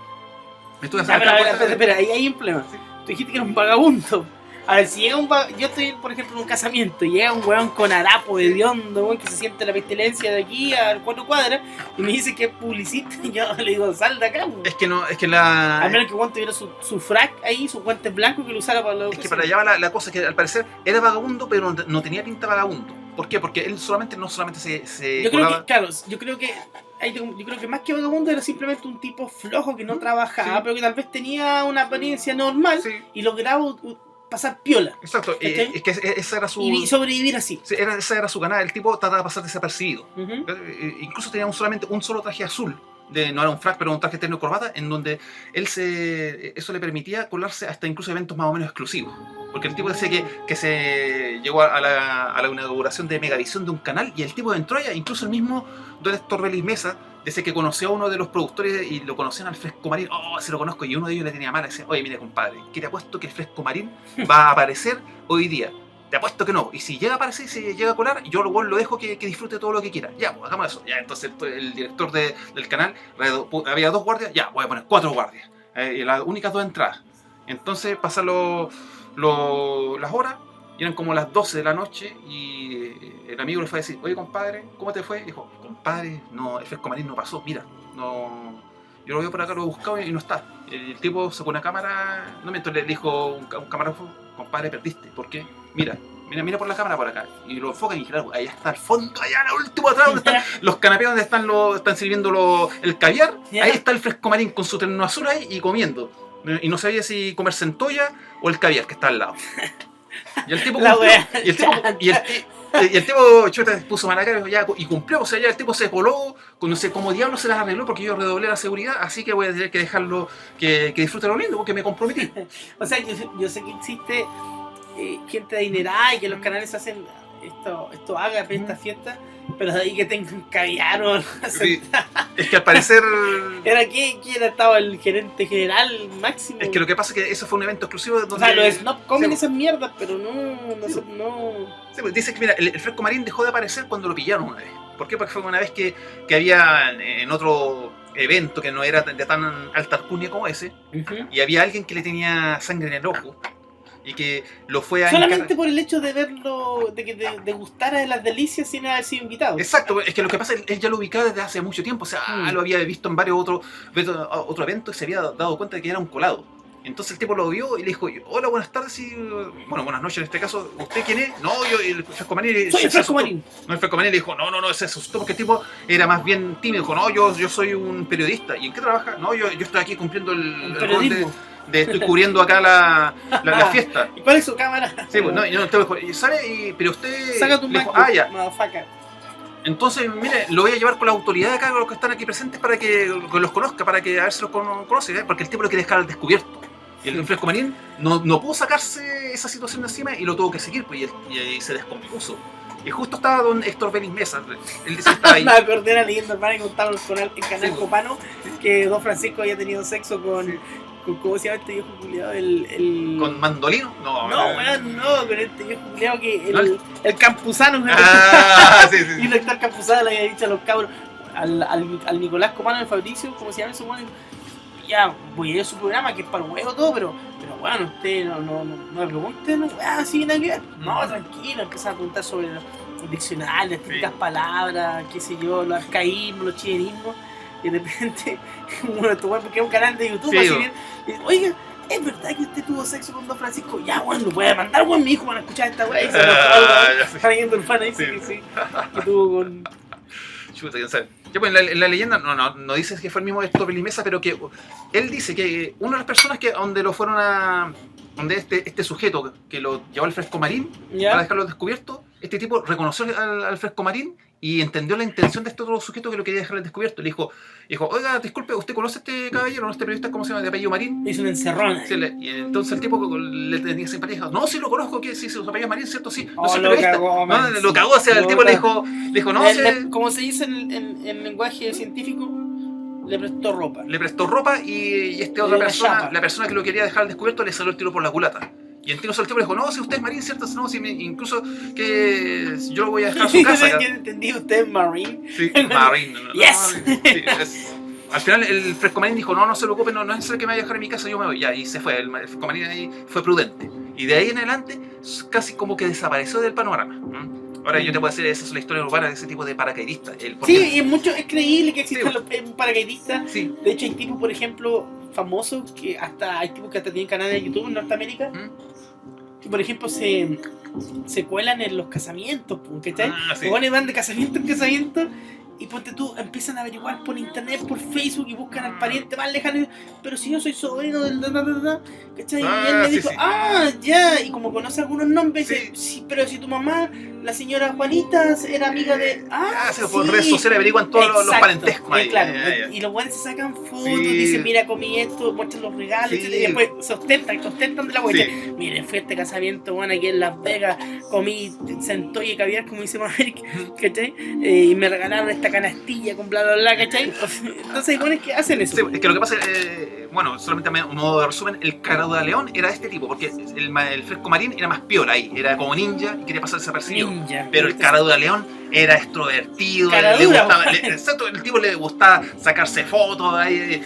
me estoy Ya, haciendo... pero, espera, ahí hay un problema. Tú dijiste que era un vagabundo. A ver, si llega yo estoy, por ejemplo, en un casamiento y llega un weón con harapo hediondo, weón, que se siente la pestilencia de aquí a 4 cuadras y me dice que es publicista y yo le digo, sal de acá, weón. Es que no, es que la... Al menos que Juan tuviera su frac ahí, sus guantes blancos que lo usara para lo Es que para allá va la cosa, que al parecer era vagabundo, pero no tenía pinta de vagabundo. ¿Por qué? Porque él no solamente se Yo creo colaba... que, claro, yo creo que más que vagabundo era simplemente un tipo flojo que no trabajaba, Sí. pero que tal vez tenía una apariencia normal Sí, y lograba pasar piola. exacto. ¿Cachai? Es que esa era su... Y sobrevivir así. Sí, esa era su ganada. El tipo trataba de pasar desapercibido. Ujú. Incluso tenía solamente un solo traje azul. No era un frac, pero un traje terno y corbata, en donde eso le permitía colarse hasta incluso eventos más o menos exclusivos. Porque el tipo decía que se llegó a la inauguración de Megavisión de un canal y el tipo entró allá, incluso el mismo don Héctor Félix Mesa, decía que conoció a uno de los productores y lo conocían al Fresco Marín. Oh, se lo conozco, y uno de ellos le tenía mala. Decía, oye, mire compadre, que te apuesto que el Fresco Marín va a aparecer hoy día. Te apuesto que no. Y si llega a aparecer y se llega a colar, yo lo dejo que disfrute todo lo que quiera. Ya, pues hagamos eso. Ya, entonces el director del canal, había 2 guardias, ya, voy a poner 4 guardias. Y las únicas 2 entradas. Entonces pasan las horas, y eran como las 12 de la noche, y el amigo le fue a decir, oye compadre, ¿cómo te fue? Y dijo, compadre, no, el Fresco Marín no pasó, mira, no... Yo lo veo por acá, lo he buscado y no está. El tipo sacó una cámara, no miento, le dijo un camarógrafo, compadre, perdiste. ¿Por qué? Mira por la cámara por acá. Y lo enfoca y claro, allá está al fondo, allá al último atrás, donde están los canapés, donde están sirviendo el caviar. Ya. Ahí está el Fresco Marín con su terno azul ahí y comiendo. Y no sabía si comer centolla o el caviar que está al lado. Y el tipo La cumplió. wea. Y el tipo chuta, puso mala cara y cumplió. O sea, ya el tipo se coló, no sé cómo diablo se las arregló, porque yo redoblé la seguridad, así que voy a tener que dejarlo que disfrute lo lindo, porque me comprometí. O sea, yo sé que existe gente adinerada y que los canales hacen esto haga estas fiestas, pero de ahí que tengan caviar o Sí. Es que al parecer... ¿Quién era? Estaba el gerente general máximo. Es que lo que pasa es que eso fue un evento exclusivo donde... O sea, los snob comen Sí. esas mierdas, pero no. Sí, pues dice que mira, el Fresco Marín dejó de aparecer cuando lo pillaron una vez. ¿Por qué? Porque fue una vez que había en otro evento que no era de tan alta alcurnia como ese, Ujú. y había alguien que le tenía sangre en el ojo y que lo fue a Solamente por el hecho de verlo, de que te gustara de las delicias sin haber sido invitado. Exacto, es que lo que pasa es que él ya lo ubicaba desde hace mucho tiempo, o sea, lo había visto en varios otros eventos y se había dado cuenta de que era un colado. Entonces el tipo lo vio y le dijo, hola, buenas tardes y... Bueno, buenas noches en este caso. ¿Usted quién es? No, yo, el Fresco Marín. Soy el Fresco Marín. No, el Fresco Marín le dijo, no, se asustó porque el tipo era más bien tímido. Dijo, no, yo soy un periodista. ¿Y en qué trabaja? No, yo estoy aquí cumpliendo el rol periodismo. estoy cubriendo acá la fiesta. ¿Y cuál es su cámara? Sí, pues, no, yo no tengo... ¿Sabe? Pero usted... Saca tu le dijo, MacBook, ya. motherfucker. Entonces, mire, lo voy a llevar con la autoridad acá, con los que están aquí presentes, para que los conozca, para que a ver si los conoce, ¿eh? Porque el tipo lo quiere dejar al descubierto. Y el Fresco Marín no pudo sacarse esa situación de encima y lo tuvo que seguir, pues, y ahí se descompuso. Y justo estaba don Héctor Félix Mesa, él dice que estaba ahí. Me acordé de la leyenda urbana que contaban con el canal Sí. Copano, que don Francisco había tenido sexo con ¿cómo se llama este viejo culiado? ¿Con mandolino? No, weón, no, con este viejo culiado que ¿No? el Campuzano, Ah, sí. y el doctor Campuzano le había dicho a los cabros, al Nicolás Copano, el Fabricio, como se llama ese weón, ya, voy a ir a su programa, que es para el huevo todo, pero bueno, usted no me pregunte, no, así nada que ver. No, tranquilo, empieza a preguntar sobre el diccionario, las típicas palabras, qué sé yo, los arcaísmos, los chilenismos. y de repente uno de estos weones, porque es un canal de YouTube, Sí, así weón. bien, y dice, oiga, ¿es verdad que usted tuvo sexo con Don Francisco? Ya, weón, lo voy a mandar, weón, mi hijo van a escuchar esta weá, y se Ya sé. Javier Dolfana dice Sí. que sí, que tuvo con... Chuta, quién sabe. Ya, pues, en la leyenda no dice que fue el mismo Héctor Belimesa, pero que él dice que una de las personas que donde lo fueron a... donde este sujeto que lo llevó al fresco marín para ¿Ya? dejarlo descubierto, este tipo reconoció al fresco marín y entendió la intención de este otro sujeto que lo quería dejar al descubierto. Le dijo, oiga, disculpe, ¿usted conoce a este caballero, no? Este periodista, ¿cómo se llama? De apellido Marín. Hizo una encerrona. Sí, y entonces el tipo le tenía simpatía y dijo, no, sí lo conozco, que sí, su apellido es Marín, ¿cierto? Sí, no Oh, soy lo periodista. cagó, man, No, lo sí. cagó, o sea, el Lo tipo le cagó. dijo, no, Como se dice en lenguaje científico, le prestó ropa. le prestó ropa y esta Le otra dio la persona, chapa. la persona que lo quería dejar al descubierto, le salió el tiro por la culata. Y entonces el tipo le dijo, no, si usted es Marín, ¿cierto? No, si incluso que yo lo voy a dejar a su casa. Yo entendí, usted es Marine. Sí, Marín. Yes. Sí, al final el fresco marín dijo, no se preocupe, no es necesario que me vaya a dejar a mi casa, yo me voy. Ya, y se fue, el fresco marín ahí fue prudente. Y de ahí en adelante casi como que desapareció del panorama. Ahora yo te puedo decir, esa es la historia urbana de ese tipo de paracaidistas. Sí, es creíble que existan Sí. los paracaidistas. Sí. De hecho, hay tipos, por ejemplo, famosos, que hay tipos que hasta tienen canales de YouTube en Norteamérica, que por ejemplo se cuelan en los casamientos, ¿cachai? Sí. Los buenos van de casamiento en casamiento y ponte tú, empiezan a averiguar por internet, por Facebook y buscan al pariente más lejano. Pero si yo soy sobrino del ¿cachai? Y él me dijo, sí. ya, y como conoce algunos nombres, Sí. dice, sí, pero si tu mamá, la señora Juanita, era amiga de... Sí, por redes sociales averiguan todos los Exacto. parentescos ahí. Claro, Ya. y los buenos se sacan fotos, Sí. dicen, mira, comí esto, muestran los regalos, Sí. etcétera, y después se ostentan de la huella. Sí. Miren, fui a este casamiento, bueno, aquí en Las Vegas, comí centolla y caviar, como dice Maverick, ¿cachai? Y me regalaron esta canastilla con bla bla bla, ¿cachai? Entonces hay buenos que hacen eso. Sí, es que lo que pasa es, bueno, solamente a modo de resumen, el Caradura León era este tipo, porque el fresco marín era más piola ahí, era como ninja y quería pasar desapercibido. Ninja. Pero el Caradura León era extrovertido, Caradura, exacto, el tipo le gustaba sacarse fotos, ahí,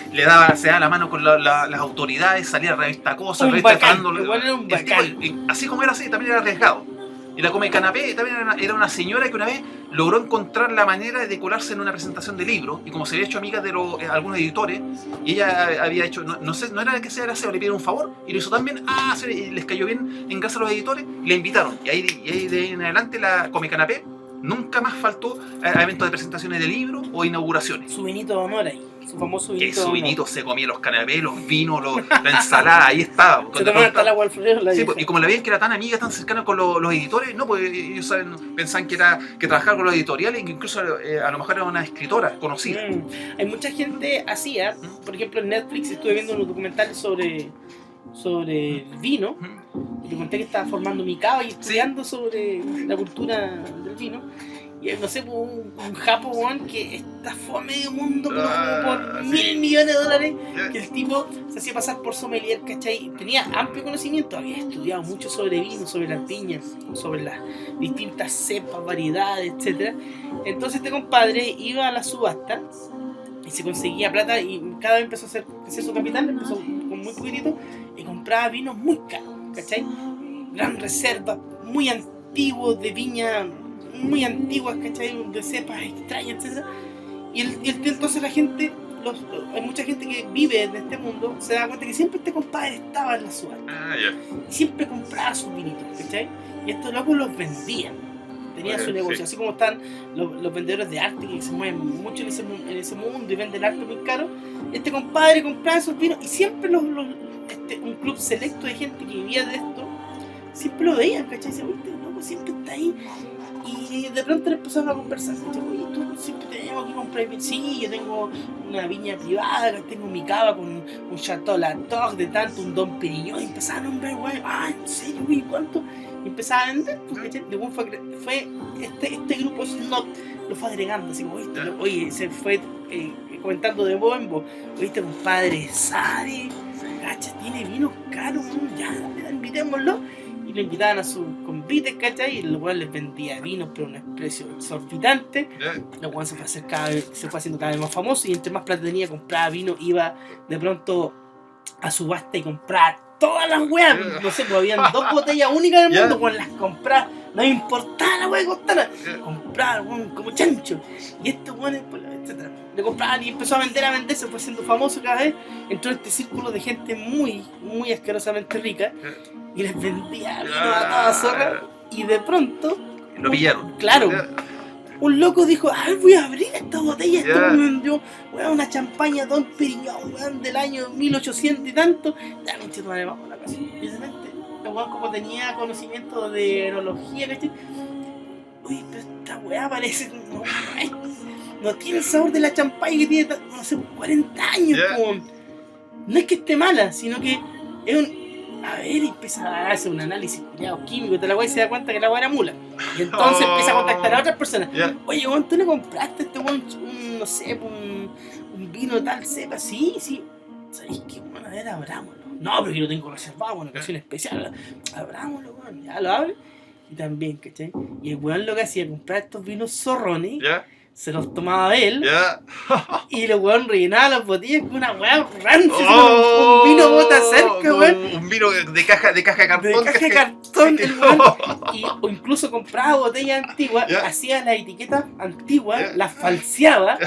se daba la mano con las autoridades, salía a revista Cosas, Un revista bacán, Fandom, igual era un el tipo, bacán. así como era así, también era arriesgado. Y la Come Canapé también era una señora que una vez logró encontrar la manera de colarse en una presentación de libro, y como se había hecho amiga de algunos editores, y ella había hecho, no sé, no era que sea gracioso, le pidieron un favor, y lo hizo tan bien, y les cayó bien en casa a los editores, y la invitaron. Y ahí de ahí en adelante la Come Canapé nunca más faltó a eventos de presentaciones de libros o inauguraciones. Su vinito de honor ahí, su famoso vinito Que de su honor. vinito se comía los canapés, los vinos, la ensalada, ahí estaba. Se tomaron hasta el agua Alfredo. Sí, y como la veían que era tan amiga, tan cercana con los editores, no, pues ellos pensaban que trabajaba con los editoriales y que incluso a lo mejor era una escritora conocida. Hay mucha gente así, ¿eh? Por ejemplo en Netflix estuve viendo unos documentales sobre el vino, y te conté que estaba formando mi cava y estudiando sobre la cultura del vino. Y no sé, un Japón que estafó a medio mundo pero como por $1.000 millones, que el tipo se hacía pasar por sommelier, ¿cachai? Tenía amplio conocimiento, había estudiado mucho sobre vino, sobre las viñas, sobre las distintas cepas, variedades, etc. Entonces este compadre iba a la subasta y se conseguía plata y cada vez empezó a hacer su capital, empezó con muy poquitito y compraba vinos muy caros, ¿cachai? Gran reserva, muy antiguos, de viña muy antiguas, ¿cachai? De cepas extrañas, etc. Y entonces la gente, hay mucha gente que vive en este mundo, se da cuenta que siempre este compadre estaba en la subasta. Y siempre compraba sus vinitos, ¿cachai? Y estos locos los vendían. Tenían su negocio, así como están los vendedores de arte que se mueven mucho en ese mundo y venden arte muy caro. Este compadre compraba esos vinos y siempre un club selecto de gente que vivía de esto, siempre lo veían, ¿cachai? Y se este loco siempre está ahí. Y de pronto le empezaron a conversar, oye, tú siempre tenemos que comprar vino. Sí, yo tengo una viña privada, tengo mi cava con un Chateau Latour de tanto, un Dom Perignon. Y empezaron a nombrar, güey, ¿en serio, güey? ¿Cuánto? Y empezaba a vender, ¿cachai? Fue este grupo Snob lo fue agregando, así como, oye, se fue comentando de voz en voz, oíste, compadre, sabe, cacha, tiene vinos caros, ya, invitémoslo. Y lo invitaban a sus convites, ¿cachai? Y el weón les vendía vinos, pero a un precio exorbitante. El weón se fue haciendo cada vez más famoso, y entre más plata tenía, compraba vino, iba de pronto a subasta y compraba todas las weas. No sé, pues habían 2 botellas únicas en el mundo, pues las compraba no me importaba la weá que costara. Comprar, weón, como chancho. Y estos weones, etcétera. Le compraban y empezó a vender, se fue haciendo famoso cada vez. Entró en este círculo de gente muy, muy asquerosamente rica y les vendía vino a toda zorra. Y de pronto Lo pillaron. Claro. Un loco dijo, voy a abrir esta botella. Este me vendió, weón, una champaña Don Perignon, weón, del año 1800 y tanto. Ya, un chito, vale, vamos a la casa. Y de repente, el weón, como tenía conocimiento de enología, ¿cachai? Uy, pero esta weá parece, no tiene el sabor de la champaña que tiene, no sé, 40 años, como. No es que esté mala, sino que es un... A ver, y empieza a hacer un análisis químico de la weá y se da cuenta que la weá era mula. Y entonces empieza a contactar a otras personas. Oye, weón, ¿tú le compraste a este weón no sé, un vino tal cepa? Sí. ¿Sabéis qué? Bueno, a ver, abrámoslo. No, pero yo lo tengo reservado, una ocasión especial. Abrámoslo, weón. Ya lo abre. Y también, ¿cachai? Y el weón lo que hacía, comprar estos vinos zorrones. Se los tomaba él y el weón rellenaba las botellas con una weá rancia, un vino bota cerca, weón. Un vino de caja de cartón. De caja de cartón, el weón. O incluso compraba botellas antiguas, hacía las etiquetas antiguas, las falseaba,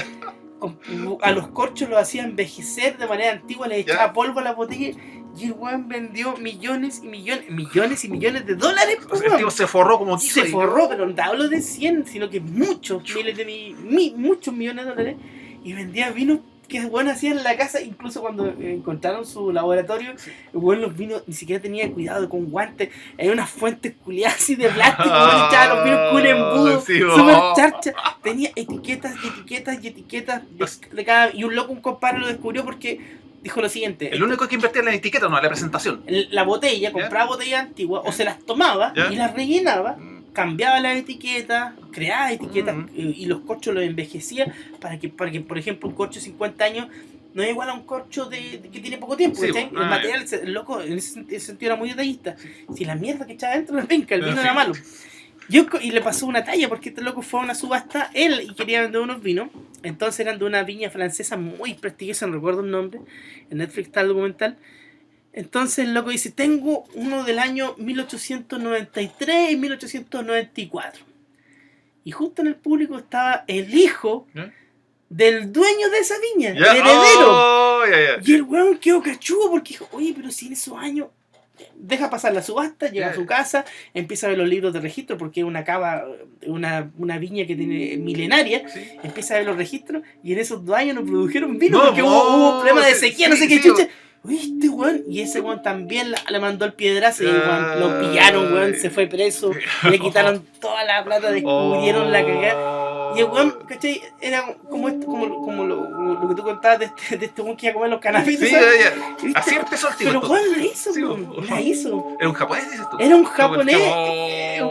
a los corchos los hacía envejecer de manera antigua, les echaba polvo a la botella. Y el weón vendió millones y millones de dólares. Pues, el tío se forró como quiso. Se forró, pero no hablo de 100, sino que muchos muchos millones de dólares. Y vendía vinos que el weón hacía en la casa. Incluso cuando encontraron su laboratorio, el weón los vinos ni siquiera tenía cuidado, con guantes. Hay unas fuentes culiadas así de plástico, le echaba los vinos con un embudo, súper charcha. Tenía etiquetas de cada. Y un compadre lo descubrió porque dijo lo siguiente: el único que invertía en la etiqueta, no en la presentación. La botella, compraba botellas antiguas, o se las tomaba y las rellenaba, cambiaba las etiquetas, creaba etiquetas y los corchos los envejecía para que, por ejemplo, un corcho de 50 años no es igual a un corcho que tiene poco tiempo. El material, el loco, en ese sentido era muy detallista. Si la mierda que echaba adentro era penca, el vino era malo. Y le pasó una talla porque este loco fue a una subasta, él, y quería vender unos vinos. Entonces eran de una viña francesa muy prestigiosa, no recuerdo el nombre. En Netflix está el documental. Entonces el loco dice: tengo uno del año 1893 y 1894. Y justo en el público estaba el hijo del dueño de esa viña, el heredero. Y el weón quedó cachudo porque dijo: oye, pero si en esos años... Deja pasar la subasta, llega a su casa, empieza a ver los libros de registro porque es una cava, una viña que tiene milenaria, empieza a ver los registros y en esos 2 años no produjeron vino porque hubo problemas de sequía, no sé qué chucha. ¿Viste, weón? Y ese weón también le mandó el piedrazo y weón, lo pillaron, weón, se fue preso, le quitaron toda la plata, descubrieron la cagada. Y el weón, ¿cachai? Era como lo que tú contabas de este weón que iba a comer los canapés. Así empezó el tipo. Pero weón la hizo. ¿Era un japonés, dices tú? Era un japonés,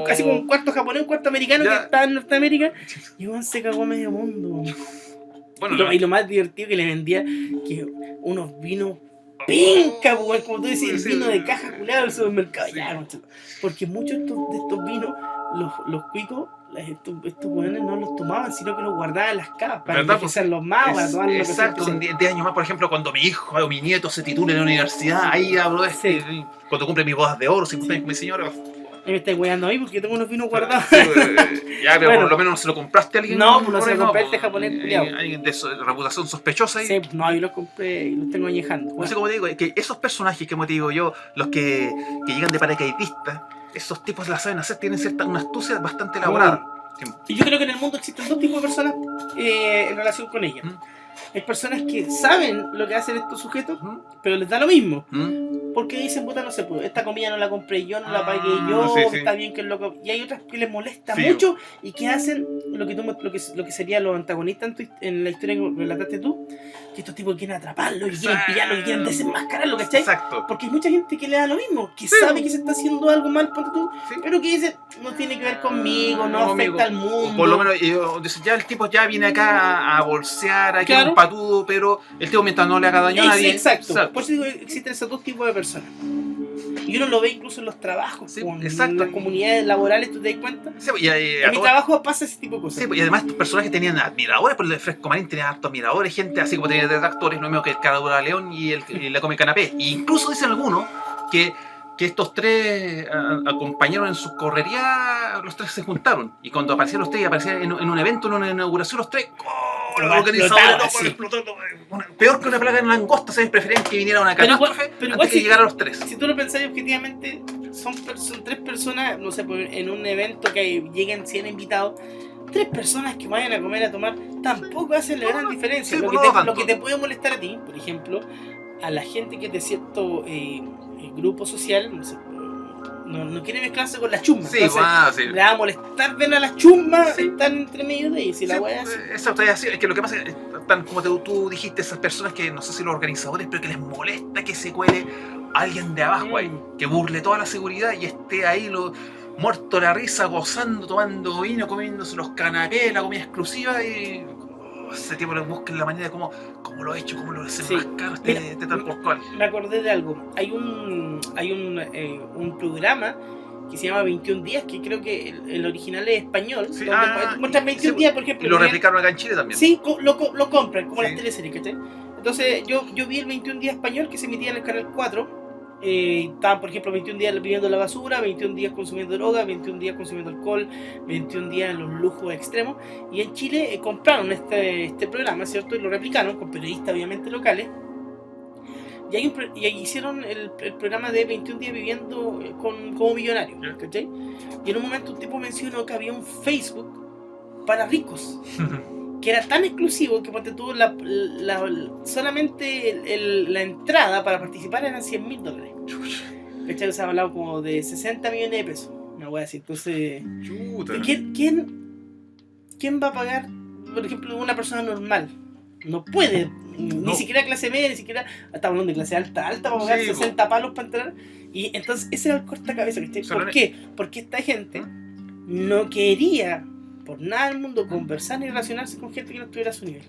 casi como un cuarto japonés, un cuarto americano que estaba en Norteamérica. Y weón se cagó medio mundo. Bueno, y lo más divertido que le vendía, que unos vinos pinca, como tú decís, el vino de caja culada del supermercado. Porque muchos de estos vinos, los cuicos, estos hueones no los tomaban, sino que los guardaban en las cavas para envejecerlos más, para tomar lo que sea. Exacto, 10 años más, por ejemplo, cuando mi hijo o mi nieto se titule en la universidad, ahí hablo de cuando cumple mis bodas de oro, 50 años con mi señora. Me estáis weando a mí porque yo tengo unos vinos guardados. Ya, pero bueno, por lo menos no se lo compraste a alguien. No, pues no se lo compré a este japonés culiado. Alguien de reputación sospechosa ahí. Sí, no, yo los compré y los tengo añejando. No sé cómo te digo, que esos personajes, como te digo yo, los que llegan de paracaidistas, esos tipos la saben hacer, tienen una astucia bastante elaborada. Y yo creo que en el mundo existen 2 tipos de personas en relación con ellas. Hay personas que saben lo que hacen estos sujetos, pero les da lo mismo. Porque dicen, puta, no sé, pues, esta comida no la compré yo, no la pagué yo, está bien que es loco. Y hay otras que les molesta mucho y que hacen lo que sería los antagonistas en la historia que relataste tú, que estos tipos quieren atraparlo, que quieren pillarlo, que quieren desenmascararlo, ¿cachai? Exacto. Porque hay mucha gente que le da lo mismo, que sabe que se está haciendo algo mal, ponte tú, pero que dice, no tiene que ver conmigo, no afecta al mundo. Por lo menos, ya el tipo ya viene acá a bolsear, a que es un patudo, pero el tipo mientras no le haga daño a nadie. Exacto. Por eso digo que existen esos 2 tipos de personas. Y uno lo ve incluso en los trabajos, en las comunidades laborales, ¿tú te das cuenta? En mi trabajo pasa ese tipo de cosas. Y además estos personajes tenían admiradores, por el Fresco Marín tenía hartos admiradores, gente así como tenía detractores, no es mismo que el Caradura León y la come canapé. E incluso dicen algunos que que estos tres acompañaron en su correría, los tres se juntaron. Y cuando aparecieron los tres y aparecían en un evento, en una inauguración, los tres, ¡oh! Los organizadores explotando. Peor que una plaga en langosta, ¿sabes? Preferían que viniera una catástrofe antes que llegaran los tres. Si tú lo pensás objetivamente, son tres personas, no sé, en un evento que lleguen 100 invitados, 3 personas que vayan a comer, a tomar, tampoco hacen la gran diferencia. Sí, Lo que te puede molestar a ti, por ejemplo, a la gente que es de cierto grupo social, no sé, no quiere mezclarse con las chumbas. Sí, entonces, le va a molestar ver a las chumbas están entre medio de ellos. Y la wea así. Eso es así. Es que lo que pasa es tan como tú dijiste, esas personas que no sé si los organizadores, pero que les molesta que se cuele alguien de abajo ahí, que burle toda la seguridad y esté ahí muerto de la risa, gozando, tomando vino, comiéndose los canapés, la comida exclusiva y ese tipo le busca la manera de cómo lo he hecho, cómo lo hacen más caro este tal por cual. Me acordé de algo. Hay un programa que se llama 21 días, que creo que el original es español. Sí, muestran 21 días, por ejemplo. Y lo replicaron acá en Chile también. Sí, lo compran, como las teleseries, ¿cachai? Entonces yo vi el 21 días español que se emitía en el canal 4. Estaban, por ejemplo, 21 días viviendo la basura, 21 días consumiendo droga, 21 días consumiendo alcohol, 21 días en los lujos extremos. Y en Chile compraron este programa, ¿cierto? Y lo replicaron con periodistas obviamente locales. Y ahí hicieron el programa de 21 días viviendo como millonario, ¿cachai? Y en un momento un tipo mencionó que había un Facebook para ricos. Que era tan exclusivo que ponte tú solamente la entrada para participar eran $100,000. ¿Cachai? Se ha hablado como de 60 millones de pesos. Una wea así. Entonces, ¿quién va a pagar, por ejemplo, una persona normal? No puede, ni siquiera clase media, ni siquiera, estamos hablando de clase alta para pagar 60 palos para entrar. Y entonces ese era el cortacabezas, ¿cachai? ¿Por qué? Porque esta gente no quería por nada del mundo conversar ni relacionarse con gente que no estuviera a su nivel.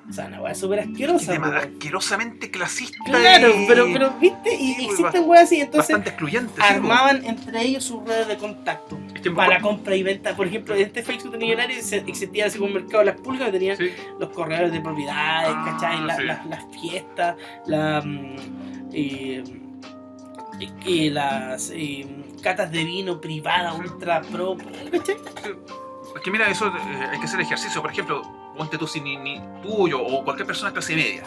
O sea, una weá súper asquerosa. Asquerosamente clasista. Claro, pero viste, y existen weas así, entonces bastante excluyentes. armaban entre ellos sus redes de contacto para compra y venta. Por ejemplo, en este Facebook de Millonarios existía así como un mercado de las públicas que tenían los corredores de propiedades, ¿cachai? Las fiestas, las catas de vino privada, ultra pro, ¿cachai? Es que mira, eso hay que hacer ejercicio. Por ejemplo, ponte tú, si ni tuyo o cualquier persona de clase media,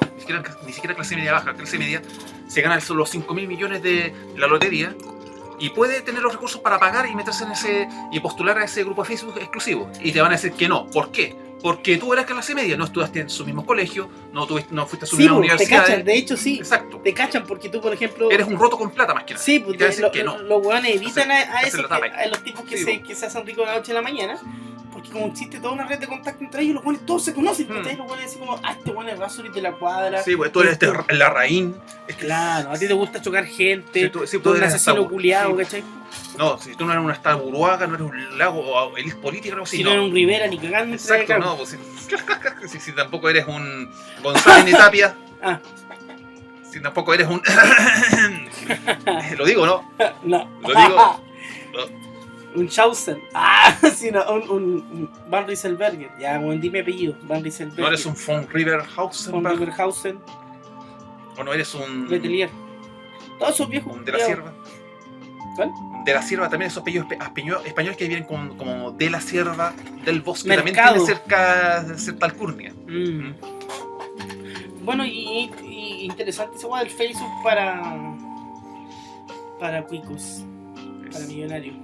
ni siquiera clase media baja, clase media, se gana los 5.000 millones de la lotería y puede tener los recursos para pagar y meterse en ese y postular a ese grupo de Facebook exclusivo. Y te van a decir que no. ¿Por qué? Porque tú eras clase media, no estudiaste en su mismo colegio, no fuiste a su misma universidad. Te cachan, de hecho sí. Exacto. Te cachan porque tú, por ejemplo, eres un roto con plata más que nada. Sí, porque los hueones evitan a los tipos que se hacen ricos de la noche a la mañana. Porque como existe toda una red de contacto entre ellos, los buenos todos se conocen. Los buenos así como, este bueno es Razorite de la cuadra. Sí, pues tú eres la raíz. Claro, a ti te gusta chocar gente. Sí, tú eres un asesino culiado, ¿cachai? No, si tú no eres una Star Buruaga, no eres un Lago o elis política, algo así. Si no eres un Rivera ni cagando. Exacto, no, pues si tampoco eres un González ni Tapia. Si tampoco eres un. Lo digo, ¿no? No. Lo digo. Un Schausen. Sí, no, un Van Rieselberger. Ya, bueno, dime apellido. Van Rieselberger. No eres un von Riverhausen. Von Riverhausen. O no eres un. Letelier. Todos esos viejos. Un de la Sierva. ¿Cuál? De la Sierva también, esos apellidos españoles que vienen como de la Sierva, del Bosque, Mercado. también tiene cierta alcurnia. Bueno, y interesante ese del Facebook para cuicos. Para millonarios.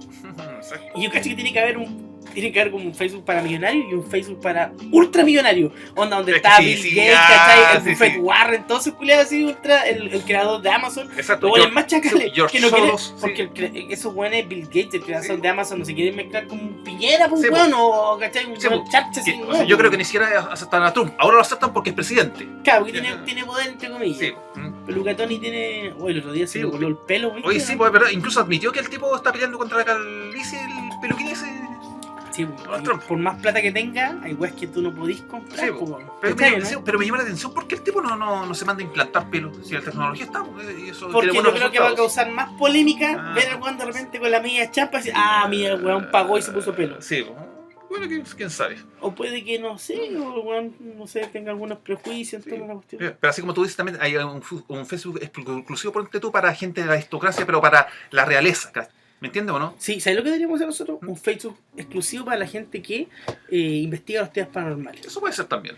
Y yo cacho que tiene que haber como un Facebook para millonarios y un Facebook para ultramillonarios. Onda donde está Bill Gates, ¿cachai? El Buffett Warren, todos esos culiados así, el creador de Amazon. Exacto. Los buenos más chacales que no quieren. Porque esos buenos, Bill Gates, el creador de Amazon, no se quieren mezclar con un Piñera, pues bueno, ¿cachai? Un charcha así. Yo creo que ni siquiera aceptan a Trump. Ahora lo aceptan porque es presidente. Claro, porque tiene poder, entre comillas. Sí. Peluca Tony tiene. El otro día se le coló el pelo, ¿viste? Oye, sí, pues es verdad. Incluso admitió que el tipo está peleando contra la calvicie, el peluquín ese. Sí, por más plata que tenga, hay weas que tú no podís comprar. Sí, pero me llama la atención porque el tipo no se manda a implantar pelo. Si la tecnología está, y eso porque yo creo que va a causar más polémica ver al weón de repente con la media chapa y decir, mira, el weón pagó y se puso pelo. Sí, Bueno, quién sabe. O puede que no sé, o weón, no sé, tenga algunos prejuicios en Sí. torno a la cuestión. Pero así como tú dices, también hay un Facebook exclusivo, ponte tú, para gente de la aristocracia, pero para la realeza. ¿Me entiendes o no? Sí, ¿sabes lo que deberíamos hacer nosotros? Un Facebook exclusivo para la gente que investiga los temas paranormales. Eso puede ser también.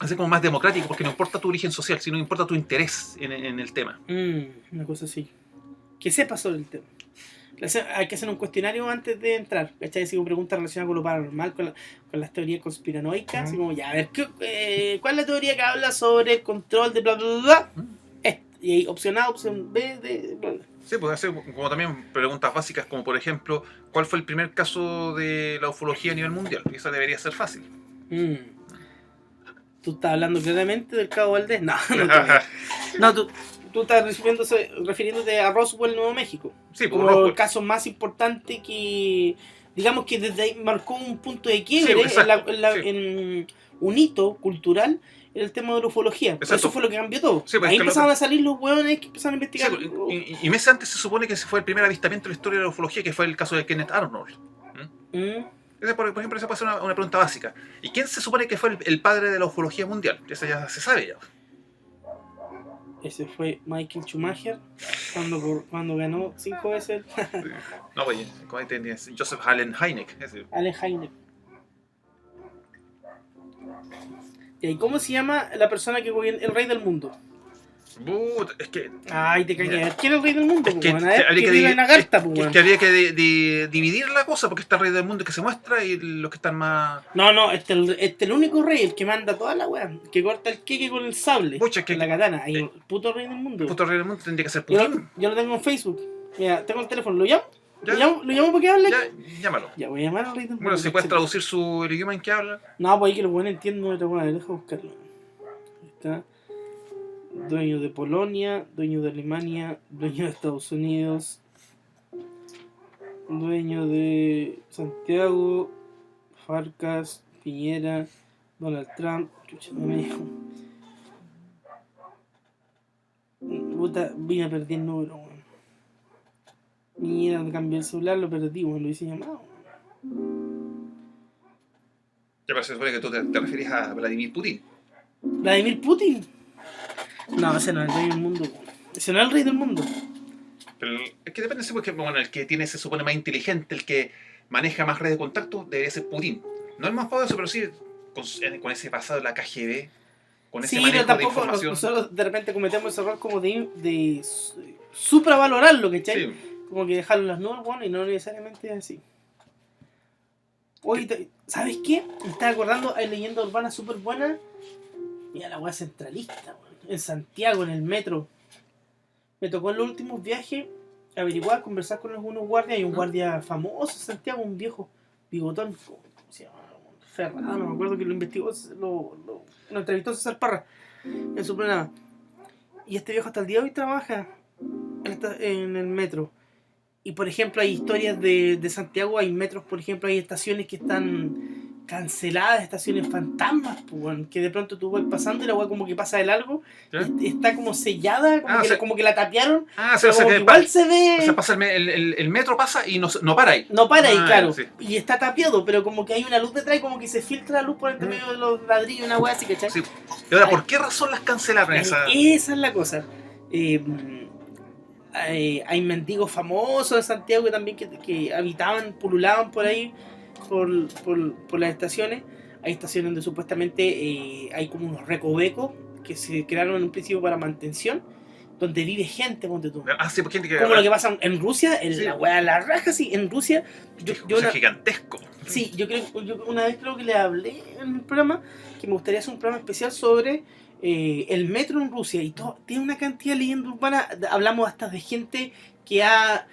Así como más democrático, porque no importa tu origen social, sino importa tu interés en el tema. Una cosa así. Que sepa sobre el tema. Hay que hacer un cuestionario antes de entrar, ¿cachai? Así como preguntas relacionadas con lo paranormal, con las teorías conspiranoicas, así como, ya, a ver, ¿cuál es la teoría que habla sobre el control de bla, bla, bla, bla? Y ahí, opción A, opción B, de bla, bla. Sí, puede hacer como también preguntas básicas, como por ejemplo, ¿cuál fue el primer caso de la ufología a nivel mundial? Y eso debería ser fácil. ¿Tú estás hablando claramente del Cabo Valdés? No, no, tú estás refiriéndote a Roswell, Nuevo México. Sí, como Roswell. El caso más importante que, digamos que desde ahí marcó un punto de quiebre, Sí, exacto, en un hito cultural en el tema de la ufología. Exacto. Eso fue lo que cambió todo. Sí, pues ahí es que empezaron a salir los hueones que empezaron a investigar. Sí, y meses antes se supone que ese fue el primer avistamiento en la historia de la ufología, que fue el caso de Kenneth Arnold. Ese, por ejemplo, esa puede ser una pregunta básica. ¿Y quién se supone que fue el padre de la ufología mundial? Esa ya se sabe ya. Ese fue Michael Schumacher cuando ganó 5 veces. No, oye, ¿cómo tenías? Joseph Allen Hynek. Allen Hynek. ¿Y cómo se llama la persona que gobierna el rey del mundo? Es que... Ay, te cagué. ¿Quién es el rey del mundo? Que vive en Agartha, pues, que habría que dividir la cosa, porque está el rey del mundo que se muestra y los que están más... No, este es el único rey, el que manda toda la weá, que corta el queque con el sable, Pucha, con la katana. Ahí, el puto rey del mundo. El puto rey del mundo tendría que ser Putin. Yo lo tengo en Facebook. Mira, tengo el teléfono, ¿lo llamo? ¿Ya? ¿Lo llamo para que hable? Ya, llámalo. Ya, voy a llamar al rey del mundo. Bueno, si puedes traducir el idioma en que habla. No, pues ahí que lo bueno entiendo, pero bueno, deja buscarlo. Ahí está. Dueño de Polonia, dueño de Alemania, dueño de Estados Unidos, dueño de Santiago, Farcas, Piñera, Donald Trump. Chucha, no me dijo. Puta, vine a perder el número, weón. Mira, cambié el celular, lo perdí, weón, lo hice llamado. Ya, pero se supone que tú te referís a Vladimir Putin. ¿Vladimir Putin? No, ese no es el rey del mundo, weón. Ese no es el rey del mundo. Pero es que depende, porque bueno, el que tiene se supone más inteligente, el que maneja más redes de contacto, debería ser Putin. No es más poderoso, pero sí con ese pasado de la KGB, con ese manejo de información. Nosotros de repente cometemos ese error como de supravalorarlo, ¿cachai? Sí. Como que dejarlo en las nubes, bueno, y no necesariamente es así. Oye, ¿sabes qué? Me estaba acordando, hay leyendas urbanas súper buenas. Mira la weá centralista, weón. En Santiago, en el metro. Me tocó en los últimos viajes averiguar, conversar con algunos guardias. Hay un guardia famoso en Santiago, un viejo bigotón, ¿cómo se llama? Ferrado, no me acuerdo, que lo investigó, lo entrevistó César Parra en su programa. Y este viejo hasta el día de hoy trabaja en el metro. Y por ejemplo hay historias de Santiago, hay metros, por ejemplo, hay estaciones que están canceladas, estaciones fantasmas, pues, que de pronto tú vas pasando y la weá como que pasa de largo, está como sellada, como que la tapiaron, o sea, que igual se ve... O sea, pasa el metro pasa y no para ahí. No para ahí, claro. Sí. Y está tapiado, pero como que hay una luz detrás y como que se filtra la luz por entre medio de los ladrillos, una weá así, ¿cachai? Sí. Y ahora, ¿por qué razón las cancelaron Esa es la cosa. Hay mendigos famosos de Santiago que también que habitaban, pululaban por ahí, por las estaciones. Hay estaciones donde supuestamente hay como unos recovecos que se crearon en un principio para mantención, donde vive gente, ponte tú. Sí, porque gente que... Como lo que pasa en Rusia, la weá, la raja, sí, en Rusia. Es gigantesco. Sí, yo una vez creo que le hablé en el programa que me gustaría hacer un programa especial sobre el metro en Rusia, y todo tiene una cantidad de leyendas urbanas. Hablamos hasta de gente que ha